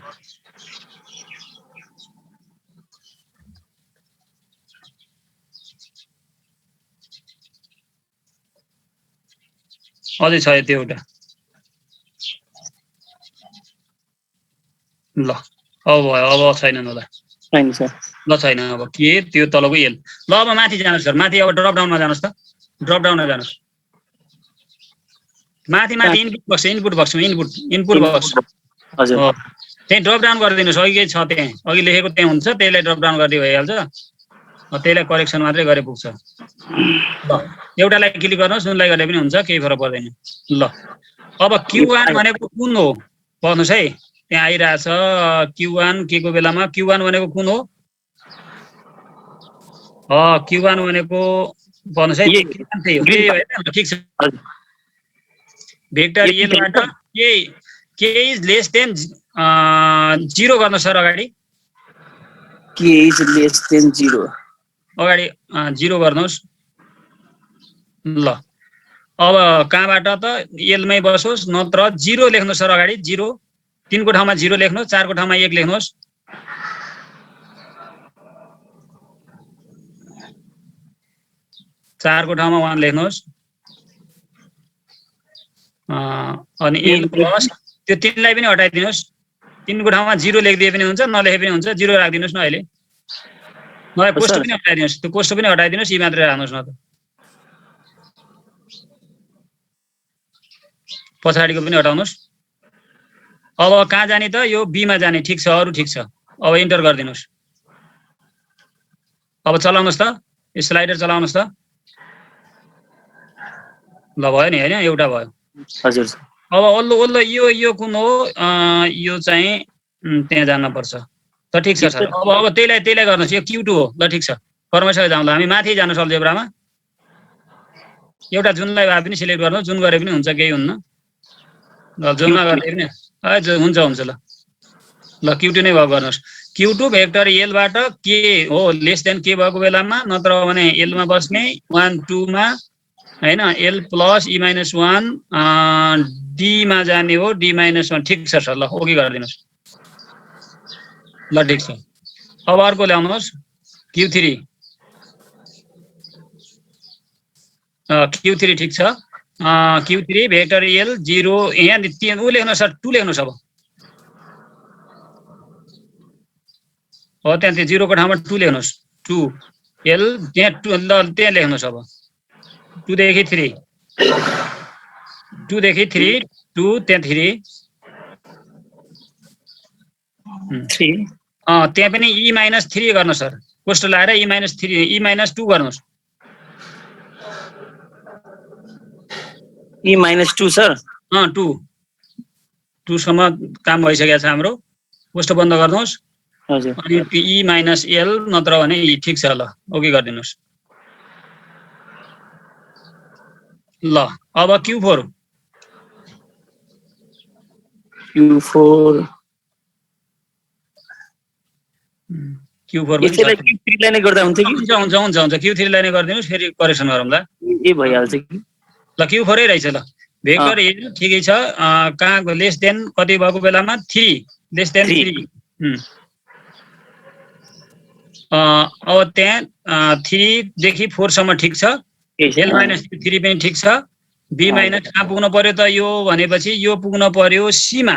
अझै छ त्यो एउटा। ल अब भयो, अब छैनन् होला। ल छैन, अब के त्यो तलको एल। ल अब माथि जानुहोस् सर, माथि अब ड्रप डाउनमा जानुहोस् त, ड्रप डाउनमा जानुहोस्। माथि इनपुट बक्स। हजुर त्यही ड्रप डाउन गरिदिनुहोस्। अघि छ त्यहाँ, अघि लेखेको त्यहाँ हुन्छ, त्यसलाई ड्रप डाउन गरिदियो भइहाल्छ। त्यसलाई करेक्सन मात्रै गरे पुग्छ। ल एउटालाई क्लिक गर्नुहोस्, जुनलाई गरे पनि हुन्छ, केही फरक पर्दैन। ल अब Q1 भनेको कुन हो भन्नुहोस् है, त्यहाँ आइरहेछ Q1 के को बेलामा। Q1 भनेको कुन हो? Q1 भनेको भन्नुहोस् है, ठिक छ। भेक्टर एलबाट के इज लेस देन 0 गर्नु सर अगाडि। के इज लेस देन 0 अगाडि 0 गर्नुहोस्। ल अब कहाँबाट त एलमै बसोस्, नत्र 0 लेख्नुहोस् सर अगाडि। 0 3 को ठाउँमा 0 लेख्नुहोस्, 4 को ठाउँमा 1 लेख्नुहोस्। 4 को ठाउँमा 1 लेख्नुहोस्। अनि एल प्लस त्यो 3लाई पनि हटाइदिनुहोस्। 3 को ठाउँमा 0 लेखिदिए पनि हुन्छ, नलेखे पनि हुन्छ, 0 राखिदिनुहोस् न। अहिले नभए कोष्ट पनि हटाइदिनुहोस्, त्यो कोष्ट पनि हटाइदिनुहोस्, यी मात्रै राख्नुहोस् न त। पछाडिको पनि हटाउनुहोस्। अब कहाँ जाने त? यो बी मा जाने। ठिक छ, अरु ठिक छ। अब इन्टर गरिदिनुहोस्। अब चलाउनुहोस् त, स्लाइडर चलाउनुहोस् त। ल भयो नि, हैन? एउटा भयो। हजुर। अब ओल्लो यो कुन हो? यो चाहिँ त्यहाँ जान पर्छ। त ठिक छ सर। अब त्यसलाई गर्नुहोस्। यो Q2 हो। ल ठिक छ, क्रमशः जाउँला हामी। माथि जानुहोस् अल्जेब्रामा। एउटा जुनलाई भए पनि सिलेक्ट गर्नुहोस्, जुन गरे पनि हुन्छ, केही हुन्न। ल जुनमा गर्ने पनि हुन्छ। ल Q2 नै भयो, गर्नुहोस्। Q2 भेक्टर एलबाट के हो लेस देन के भएको बेलामा, नत्र भने एलमा बस्ने 1 2 मा, हैन? L plus E minus 1 D मा जाने हो, डी माइनस 1। ठिक छ सर। ल ओके गरिदिनुहोस्। ल ठिक छ। अब अर्को ल्याउनुहोस्, Q3। Q3 ठिक छ। Q3 भेक्टर एल 0 यहाँ 3 उ लेख्नुहोस् सर, 2 लेख्नुहोस्। अब हो त्यहाँ त्यो 0 को ठाउँमा 2 लेख्नुहोस् 2 एल त्यहाँ 2 ल त्यहाँ लेख्नुहोस् अब 2 देखि 3 2 देखि 3 2 त्यहाँ 3 3 त्यहाँ पनि e - 3 गर्नुहोस् सर कोष्ट लाएर e - 3 e - 2 गर्नुहोस् E -2 सर 2 सम्म काम भइसकेको छ हाम्रो कोष्ट बन्द गर्नुहोस् हजुर अनि e - l नत्र भने e ठीक छ ल ओके गरिदिनुस् ल अब Q4 यसैलाई Q3 लाई नै गर्दा हुन्छ कि हुन्छ Q3 लाई नै गरिदिनुस् फेरि करेक्सन गरौँला ए भइहाल्छ कि ल Q4 नै रहेछ ल भेक्टर ए ठिकै छ कहाँ लेस देन कति भएको बेलामा 3 लेस देन 3 अब त्यहाँ 3 देखि 4 सम्म ठीक छ l - 3 पनि ठीक छ b - कहाँ पुग्न पर्यो त यो भनेपछि यो पुग्न पर्यो c मा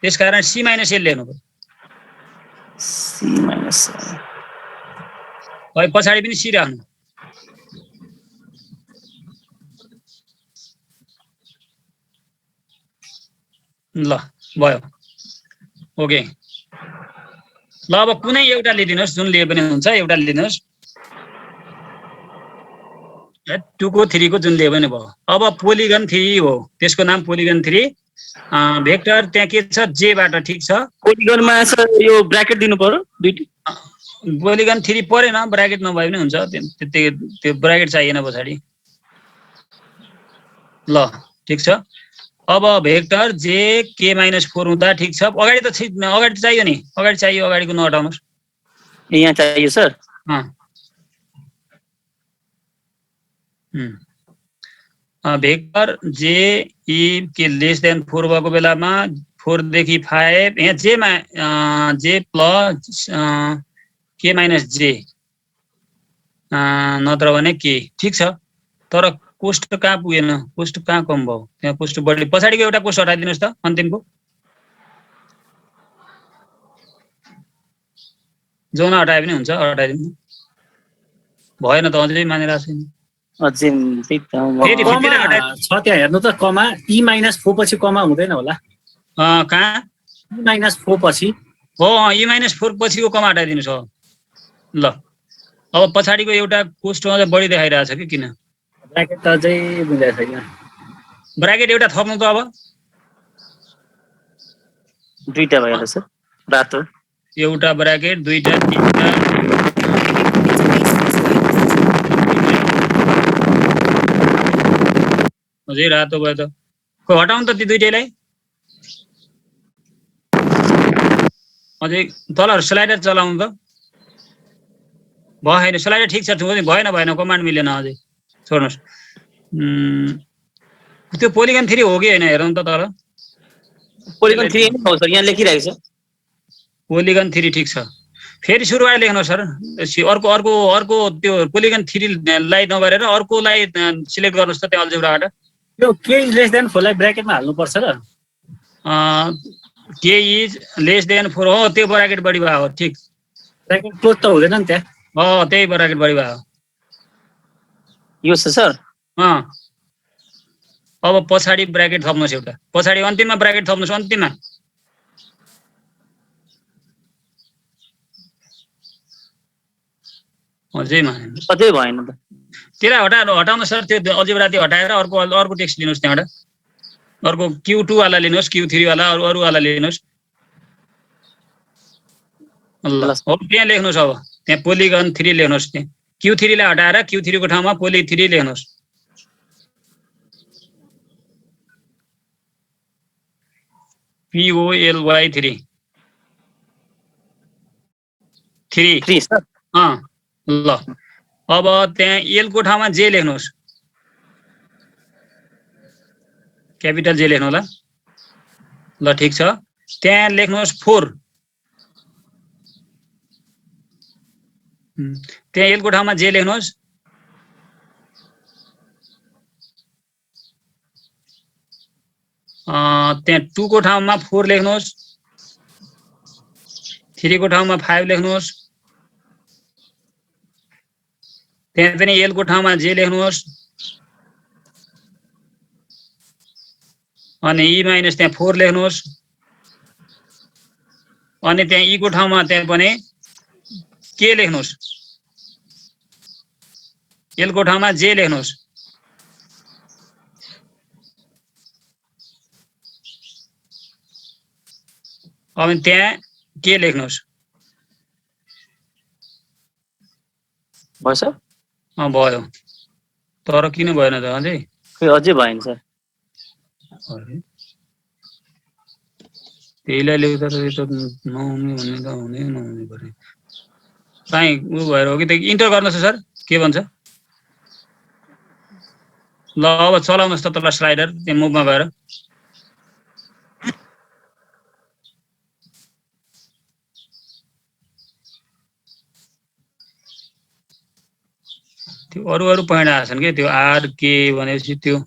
त्यसकारण c - l लेख्नु पर्यो C -L है पछाडी पनि c राख्नु ल भयो ओके ल अब कुनै एउटा लिदिनुस् जुन लिए पनि हुन्छ एउटा लिदिनुस् 2 को 3 को जुन लिए पनि भयो अब पोलिगन 3 हो त्यसको नाम पोलिगन 3 भेक्टर त्यहाँ के छ j बाट ठीक छ पोलिगनमा सर यो ब्र्याकेट दिनु पर्यो दुईटी पोलिगन 3 परेन ब्र्याकेट नभए पनि हुन्छ त्यो ब्र्याकेट चाहिएन पछाडी ल ठीक छ अब भेक्टर j k - 4 हुँदा ठीक छ अगाडि त अगाडि चाहियो नि अगाडि चाहियो अगाडिको नहटाउनुस् यहाँ चाहियो सर भेक्टर j e के लेस देन 4 भएको बेलामा 4 देखि 5 यहाँ j मा j प्लस k - j नत्र भने के ठीक छ तर कोष्ट कहाँ पुगेन कोष्ट कहाँ कम भयो त्यहाँ कोष्ट बढी पछाडीको एउटा कोष्ट हटाइदिनुस् त अन्तिमको जोन हटाए पनि हुन्छ हटाइदिनु भएन त अझै मानिरहेको छैन अझै फेरि छ त्यहाँ हेर्नु त कमा e - 4 पछि कमा हुँदैन होला कहाँ e - 4 पछि हो e - 4 पछिको कमा हटाइदिनुस् हो ल अब पछाडीको एउटा कोष्ट अझै बढी देखाइरहेछ कि किन ब्र्याकेट त अझै बुझाएको छैन ब्र्याकेट एउटा थप्नु त अब दुईटा भइहाल्छ सर रातो एउटा ब्र्याकेट दुईटा तीनटा अझै रातो भयो त हटाउनु त ती दुईटैलाई अझै तल स्लाइडर चलाउनु त भएन स्लाइडर ठिक छ भएन कमान्ड मिलेन अझै छोड्नुहोस् त्यो पोलिगन 3 हो कि हैन हेरौँ त तर पोलिगन 3 हो सर यहाँ लेखिरहेको छ पोलिगन 3 ठीक छ फेरि सुरुवात लेख्नु सर अर्को त्यो पोलिगन 3 लाई नगरेर अर्कोलाई सिलेक्ट गर्नुस् त त्यहाँ अल्जेब्राबाट यो k लेस देन 4 लाई ब्र्याकेटमा हाल्नु पर्छ र k इज लेस देन 4 हो त्यो ब्र्याकेट बढी भयो हो ठीक ब्र्याकेट क्लोज त हुँदैन नि त्यहाँ त्यही ब्र्याकेट बढी भयो यो छ सर अब पछाडी ब्र्याकेट थप्नुस् एउटा पछाडी अन्तिममा ब्र्याकेट थप्नुस् अन्तिममा अझै भएन त त्यसलाई हटाउनु सर त्यो अल्जेब्राति हटाएर अर्को टेक्स्ट लिनुस् त्यहाँबाट अर्को Q2 वाला लिनुस् Q3 वाला अरु वाला लिनुस् ल हो त्यहाँ लेख्नुस् अब त्यहाँ पोलिगन 3 लेख्नुस् त्यहाँ Q3 लाई हटाएर Q3 को ठाउँमा पोली 3 लेख्नुस् POLY 3 सर ल अब त्यहाँ एल को ठाउँमा जे लेख्नुस् क्यापिटल जे लेख्नु होला ल ठीक छ त्यहाँ लेख्नुस् 4 त्यहाँ एल को ठाउँमा जे लेख्नुस् त्यहाँ 2 को ठाउँमा 4 लेख्नुस् 3 को ठाउँमा 5 लेख्नुहोस्, त्यहाँ पनि L को ठाउँमा J लेख्नुहोस्, अनि E माइनस त्यहाँ 4 लेख्नुहोस्, अनि त्यहाँ E को ठाउँमा त्यहाँ पनि K लेख्नुहोस्, L को ठाउँमा J लेख्नुहोस्, अब त्यहाँ K लेख्नुहोस्। भयो सर? भयो, तर किन भएन त अझै? खै अझै भएन सर। त्यहीलाई लेख्दा त यो त नहुने भन्ने त हुने नहुने पर्ने। कहीँ उ भएर हो कि त इन्टर गर्नुहोस् सर, के भन्छ? ल अब चलाउनुहोस् त तल स्लाइडर, त्यहाँ मुभमा गएर। त्यो अरू पोइन्ट आछन् के, त्यो आर के भनेपछि त्यो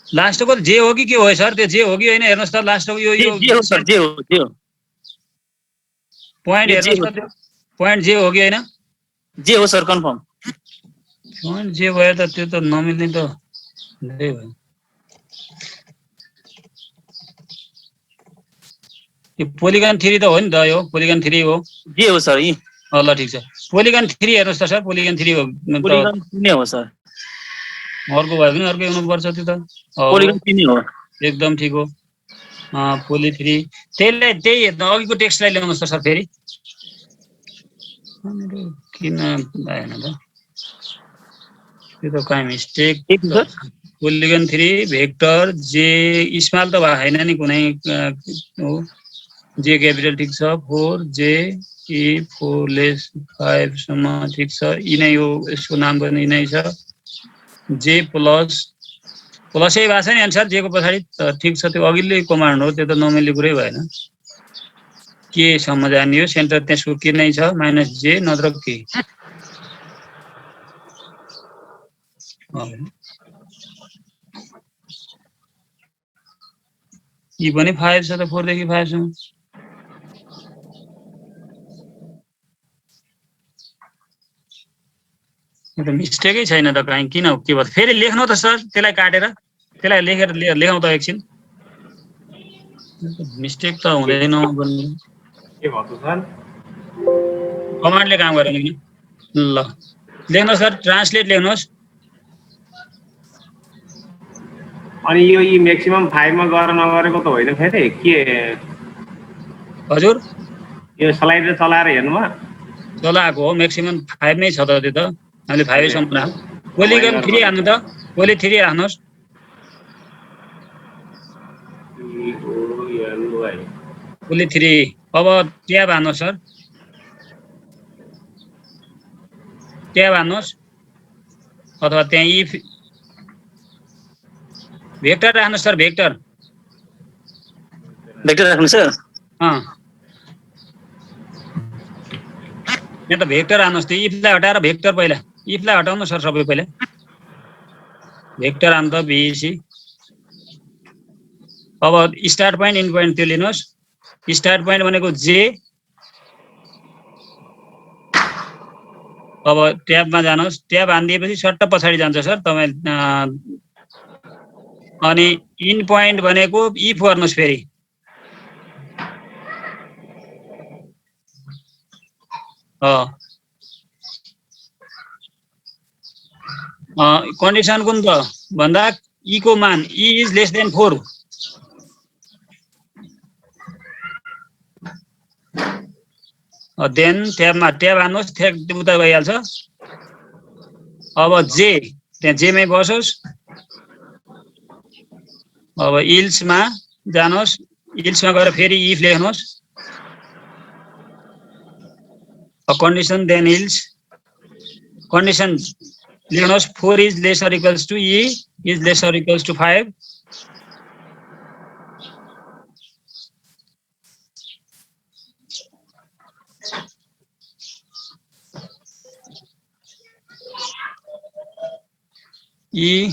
लास्टको जे हो कि के हो सर? त्यो जे हो कि होइन हेर्नुहोस् त, लास्टको यो जे हो सर, जे हो, जे हो। पोइन्ट हेर्नुहोस् त, त्यो पोइन्ट जे हो कि होइन? जे हो सर, कन्फर्म। पोइन्ट जे भयो त त्यो त नमिल्ने त हुँदै भयो। यो पोलिगन 3 त हो नि त, यो पोलिगन 3 हो। जे हो सर? ल ठिक छ, पोलिगन 3 हेर्नुहोस् त सर, पोलिगन 3 हो। पोलिगन 3 हो सर। अर्को भयो भने अर्कै हुनुपर्छ त्यो त। पोलिगन 3 हो, एकदम ठिक हो। पोली 3 त्यही अघिको टेक्स्टलाई ल्याउनुहोस् त सर फेरि। किन आएन त त्यो त? कहीँ मिस्टेक। पोलिगन 3 भेक्टर जे स्मल त भएको छैन नि कुनै हो। जे क्यापिटल ठिक छ, 4 जे E 4 लेस 5 सम्म ठिक छ। यी नै हो, यसको नाम पनि नै छ। जे प्लस प्लसै भएको छ नि एन्सर जे को पछाडि, ठिक छ। त्यो अघिल्लै कमान्ड हो, त्यो त नमिल्ने कुरै भएन। के सम्म जाने हो, सेन्टर त्यसको के नै छ, माइनस जे नत्र के। यी पनि 5 छ त, 4 देखि 5 सम्म। यो त मिस्टेकै छैन त, कहीँ किन हो के भयो? फेरि लेख्नु त सर, त्यसलाई काटेर त्यसलाई लेखेर लेखाउँ त एकछिन। मिस्टेक त हुँदैन भन्ने के भयो त सर? कमान्डले काम गरेन कि? ल लेख्नुहोस् सर, ट्रान्सलेट लेख्नुहोस्। अनि यो म्याक्सिमम 5 मा गएर नगरेको त होइन फेरि के? हजुर, यो स्लाइडर चलाएर हेर्नुमा चलाएको हो, म्याक्सिमम 5 नै छ त। त्यो त हामीले 5 सम्म राख्यौँ। पोलिगन 3 हाल्नु त, पोली 3 राख्नुहोस्। पोली 3 अब ट्याब हान्नुहोस् सर, ट्याब हान्नुहोस्, अथवा त्यहाँ इफ भेक्टर राख्नुहोस् सर, भेक्टर राख्नु सर। यहाँ त भेक्टर हान्नुहोस्, त्यो इफलाई हटाएर भेक्टर, पहिला इफलाई हटाउनु सर सबै पहिला। भेक्टर हान्नु त, भिसी। अब स्टार्ट पोइन्ट इन्ड पोइन्ट त्यो लिनुहोस्। स्टार्ट पोइन्ट भनेको जे। अब ट्याबमा जानुहोस्, ट्याब हानिदिएपछि सट्ट पछाडि जान्छ सर तपाईँ। अनि इन पोइन्ट भनेको इफ गर्नुहोस् फेरि। कन्डिसन कुन त भन्दा ई को मान e is less than 4। Then ट्याबमा ट्याब हान्नुहोस्, ठ्याक उता भइहाल्छ। अब जे त्यहाँ जेमै बसोस्। अब इल्समा जानुहोस्, इल्समा गएर फेरि इफ लेख्नुहोस्। कन्डिसन देन इल्स कन्डिसन लेख्नुहोस्, 4 is lesser equals to E is lesser equals to 5। E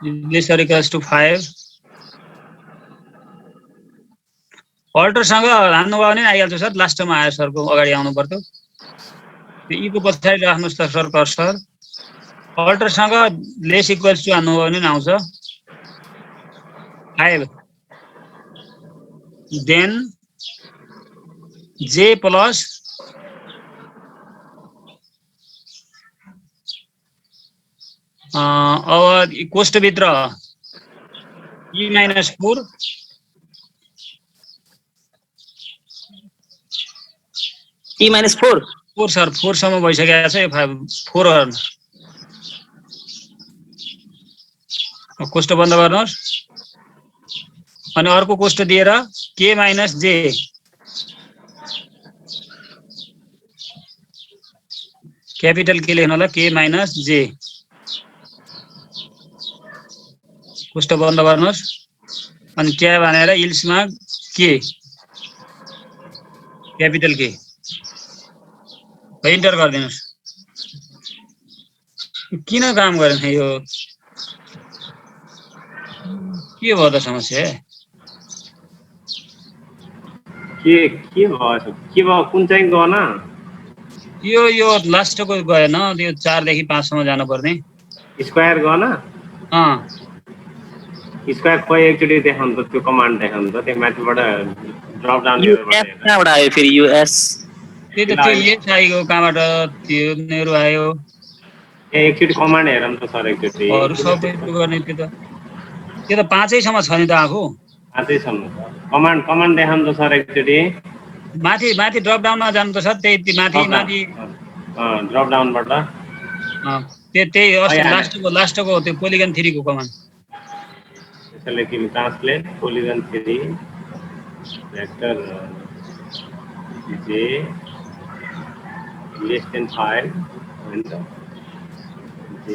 is lesser equals to 5. अल्टरसँग हान्नुभयो भने आइहाल्छ सर, लास्टमा आयो सरको अगाडि आउनु पर्थ्यो। त्यो ईको पछाडि राख्नुहोस् त सर कर्सर। अल्टरसँग लेस इक्वल्स टु हान्नुभयो भने आउँछ 5 देन जे प्लस अब कोष्टभित्र e minus 4 e minus 4 4 sir 4 सम्म भइसकेको छ। यो 4 कोष्ट बन्द गर्नुहोस् अनि अर्को कोष्ट दिएर के माइनस जे क्यापिटल के लेख्नु होला, के माइनस जे कोष्ट बन्द गर्नुहोस् अनि ट्याब हानेर इल्समा के क्यापिटल के इन्टर गरिदिनुहोस्। किन काम गरेन यो, के भयो त समस्या? के भयो कुन चाहिँ गएन? यो लास्टको गएन, त्यो 4 देखि 5 सम्म जानुपर्ने। स्क्वायर गएन? स्क्वायर खोइ एकचोटि देखाउनु त, त्यो कमान्ड देखाउनु त, त्यो माथिबाट ड्रप डाउन कहाँबाट आयो फेरि युएस? त्यही त त्यो यस आइगयो, कहाँबाट त्यो मेरो आयो। एकचोटि कमान्ड हेरौँ त सर, एकचोटि अरू सबै गर्ने त्यो त 5 सम्म छ नि त आफू। 5 सम्म कमान्ड देखाउनु त सर एकचोटि। माथि ड्रप डाउनमा जानु त सर, त्यही माथि ड्रप डाउनबाट त्यही लास्टको त्यो पोलिगन 3 को कमान्ड। लेकिन translate polygon 3 vector j less than 5 and j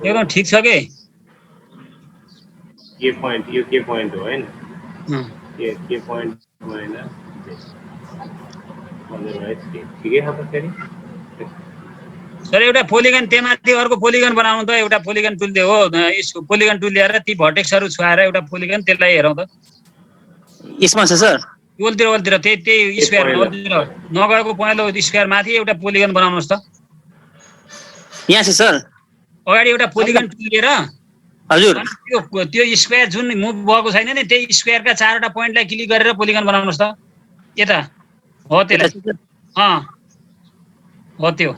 एकदम ठीक छ के? के पॉइंट यो के पॉइंट हो हैन? के पॉइंट होइन अदरवाइज ठिकै छ त फेरि। सर एउटा पोलिगन त्यमाथि अर्को पोलिगन बनाउनु त, एउटा पोलिगन टुल दियो हो, यसको पोलिगन टुल ल्याएर ती भर्टेक्सहरु छुआएर एउटा पोलिगन त्यसलाई हेरौँ त। यसमा छ सर वलतिर त्यही स्क्वायर वलतिर नगएको पहेँलो स्क्वायर माथि एउटा पोलिगन बनाउनुस् त। यहाँ छ सर, अगाडि एउटा पोलिगन टुल लिएर हजुर त्यो स्क्वायर जुन मुभ भएको छैन नि, त्यही स्क्वायरका 4 वटा पोइन्टलाई क्लिक गरेर पोलिगन बनाउनुस् त। यता हो त्यसलाई हो त्यो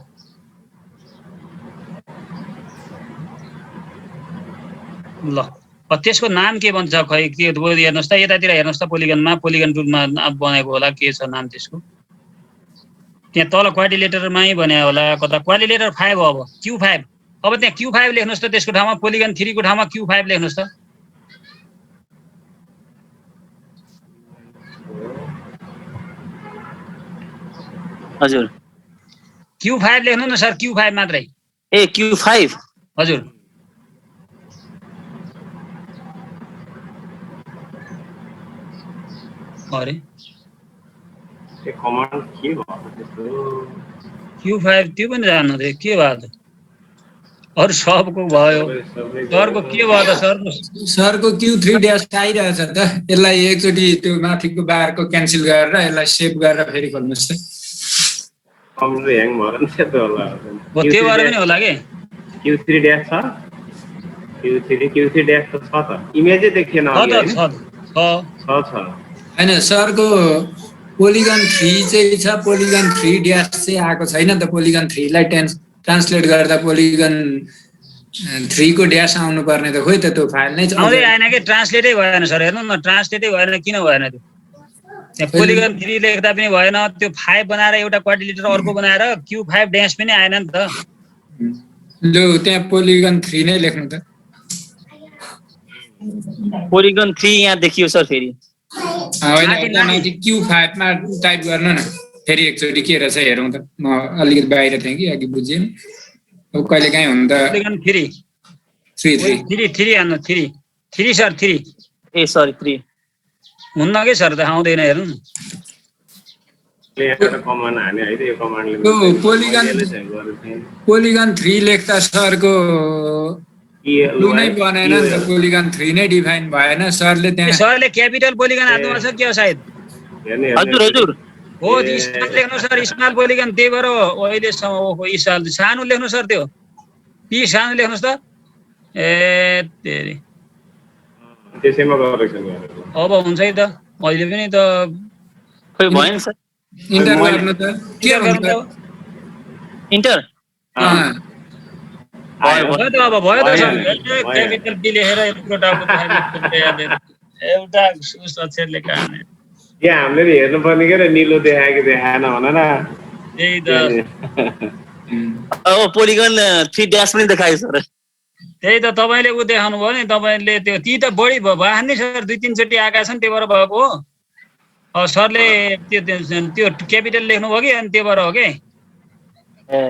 ल। त्यसको नाम के भन्छ खै, के हेर्नुहोस् त, यतातिर हेर्नुहोस् त, पोलिगनमा पोलिगन टुलमा बनाएको होला, के छ नाम त्यसको? त्यहाँ तल क्वाड्रिलेटरमै भने होला कता, क्वाड्रिलेटर 5 हो। अब Q5, अब त्यहाँ Q5 लेख्नुहोस् त, त्यसको ठाउँमा पोलिगन 3 को ठाउँमा Q5 लेख्नुहोस् त। हजुर Q5 लेख्नु न सर, Q5 मात्रै। ए Q5 हजुर अरे त्यो कमान्ड के भयो त्यस्तो? Q5 त्यो पनि जान्नु थियो, के भयो त? अरू सबको भयो, सरको के भयो त? सरको Q3 ड्यास आइरहेछ त, यसलाई एकचोटि त्यो माथिको बारको क्यान्सल गरेर यसलाई सेभ गरेर फेरि खोल्नुहोस् त। कम्प्युटर ह्याङ भयो नि त होला। त्यो भएर पनि होला के? Q3 ड्यास छ, Q3 ड्यास त छ त, इमेजै देखिएन अहिले छ हैन सरको पोलिगन 3 चाहिँ छ, पोलिगन 3 ड्यास चाहिँ आएको छैन त। पोलिगन 3 लाई ट्रान्सलेट गर्दा पोलिगन 3 को ड्यास आउनु पर्ने त, खोइ त त्यो फाइल नै आउँदै आएन के? ट्रान्सलेटै भएन सर, हेर्नु न, ट्रान्सलेटै भएन। किन भएन त्यो? त्यहाँ पोलिगन 3 लेख्दा पनि भएन, त्यो 5 बनाएर एउटा क्वाड्रिलेटर अर्को बनाएर Q5 ड्यास पनि आएन नि त। लु त्यहाँ पोलिगन 3 नै लेख्नु त। पोलिगन 3 यहाँ देखियो सर फेरि। होइन माथि Q5 मा टाइप गर्नु न फेरि एकचोटि, के रहेछ हेरौँ त। म अलिकति बाहिर थिएँ कि अघि बुझेन। अब कहिले काहीँ हुन त पोलिगन 3 हान्नु 3 सर 3 ए सरी 3 हुन्न के सर, त आउँदैन हेर्नु न। कमान्ड हाने है त, यो कमान्डले पोलिगन 3 लेख्दा सरको टु नै बनेन नि त पोलिगन 3 नै डिफाइन भएन सरले त्यहाँ सरले क्यापिटल पोलिगन हाल्नु भएको छ के हो सायद हजुर हजुर हो स्मल लेख्नु सर स्मल पोलिगन त्यही भएर अहिलेसम्म ओहो स्मल सानो लेख्नु सर त्यो पी सानो लेख्नुहोस् त ए तेरी त्यसैमा करेक्सन गरेको अब हुन्छ है त अहिले पनि त खोइ भएन सर इन्टर गर्नु त के हुन्छ इन्टर भयो त अब भयो त सर क्यापिटल बी लेखेर एउटा अक्षर लेखा यहाँ हामीले हेर्नु पर्ने के निलो देखायो कि देखाएन भनेर त्यही त अब पोलिगन 3 ड्यास पनि देखायो सर त्यही त तपाईँले उ देखाउनु भयो नि तपाईँले त्यो ती त बढी भयो नि सर 2-3 चोटि आएका छन् त्यही भएर भएको हो अब सरले त्यो क्यापिटल लेख्नु भयो कि अनि त्यही भएर हो कि ए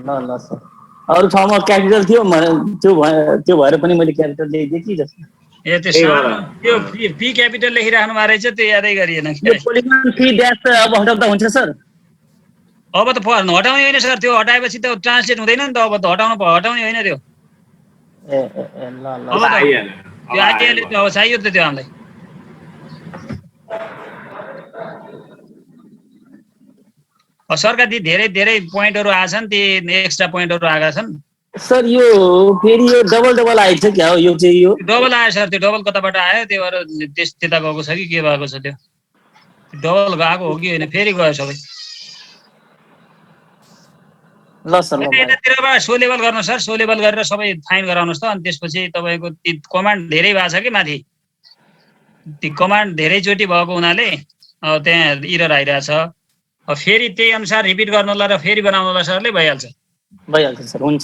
ल ल सर अरू ठाउँमा क्यापिटल थियो त्यो भएर पनि मैले क्यापिटल लेखिदिएँ कि जस्तो ए त्यो पी क्यापिटल लेखिराख्नु भएको रहेछ त्यो यादै गरिएन पोलिगन 3 ड्यास अब हटाउँदा हुन्छ सर अब त हटाउने होइन सर त्यो हटाएपछि त ट्रान्सलेट हुँदैन नि त अब त हटाउने होइन त्यो ए ल ल अब त त्यो आइडियाले त अब चाहियो त त्यो हामीलाई सरका ती धेरै धेरै पोइन्टहरू आछन् ती एक्स्ट्रा पोइन्टहरू आएका छन् सर यो फेरि यो डबल आएको छ क्या हो यो चाहिँ यो डबल आयो सर त्यो डबल कताबाट आयो त्यो भएर त्यता गएको छ कि के भएको छ त्यो डबल गएको हो कि होइन फेरि गयो सबै ल सर यतातिरबाट सो लेभल गर्नु सर सो लेभल गरेर सबै फाइन गराउनुहोस् त अनि त्यसपछि तपाईँको ती कमान्ड धेरै भएको छ कि माथि ती कमान्ड धेरैचोटि भएको हुनाले त्यहाँ इरर आइरहेछ फेरि त्यही अनुसार रिपिट गर्नुलाई र फेरि बनाउनुलाई सरले भइहाल्छ सर हुन्छ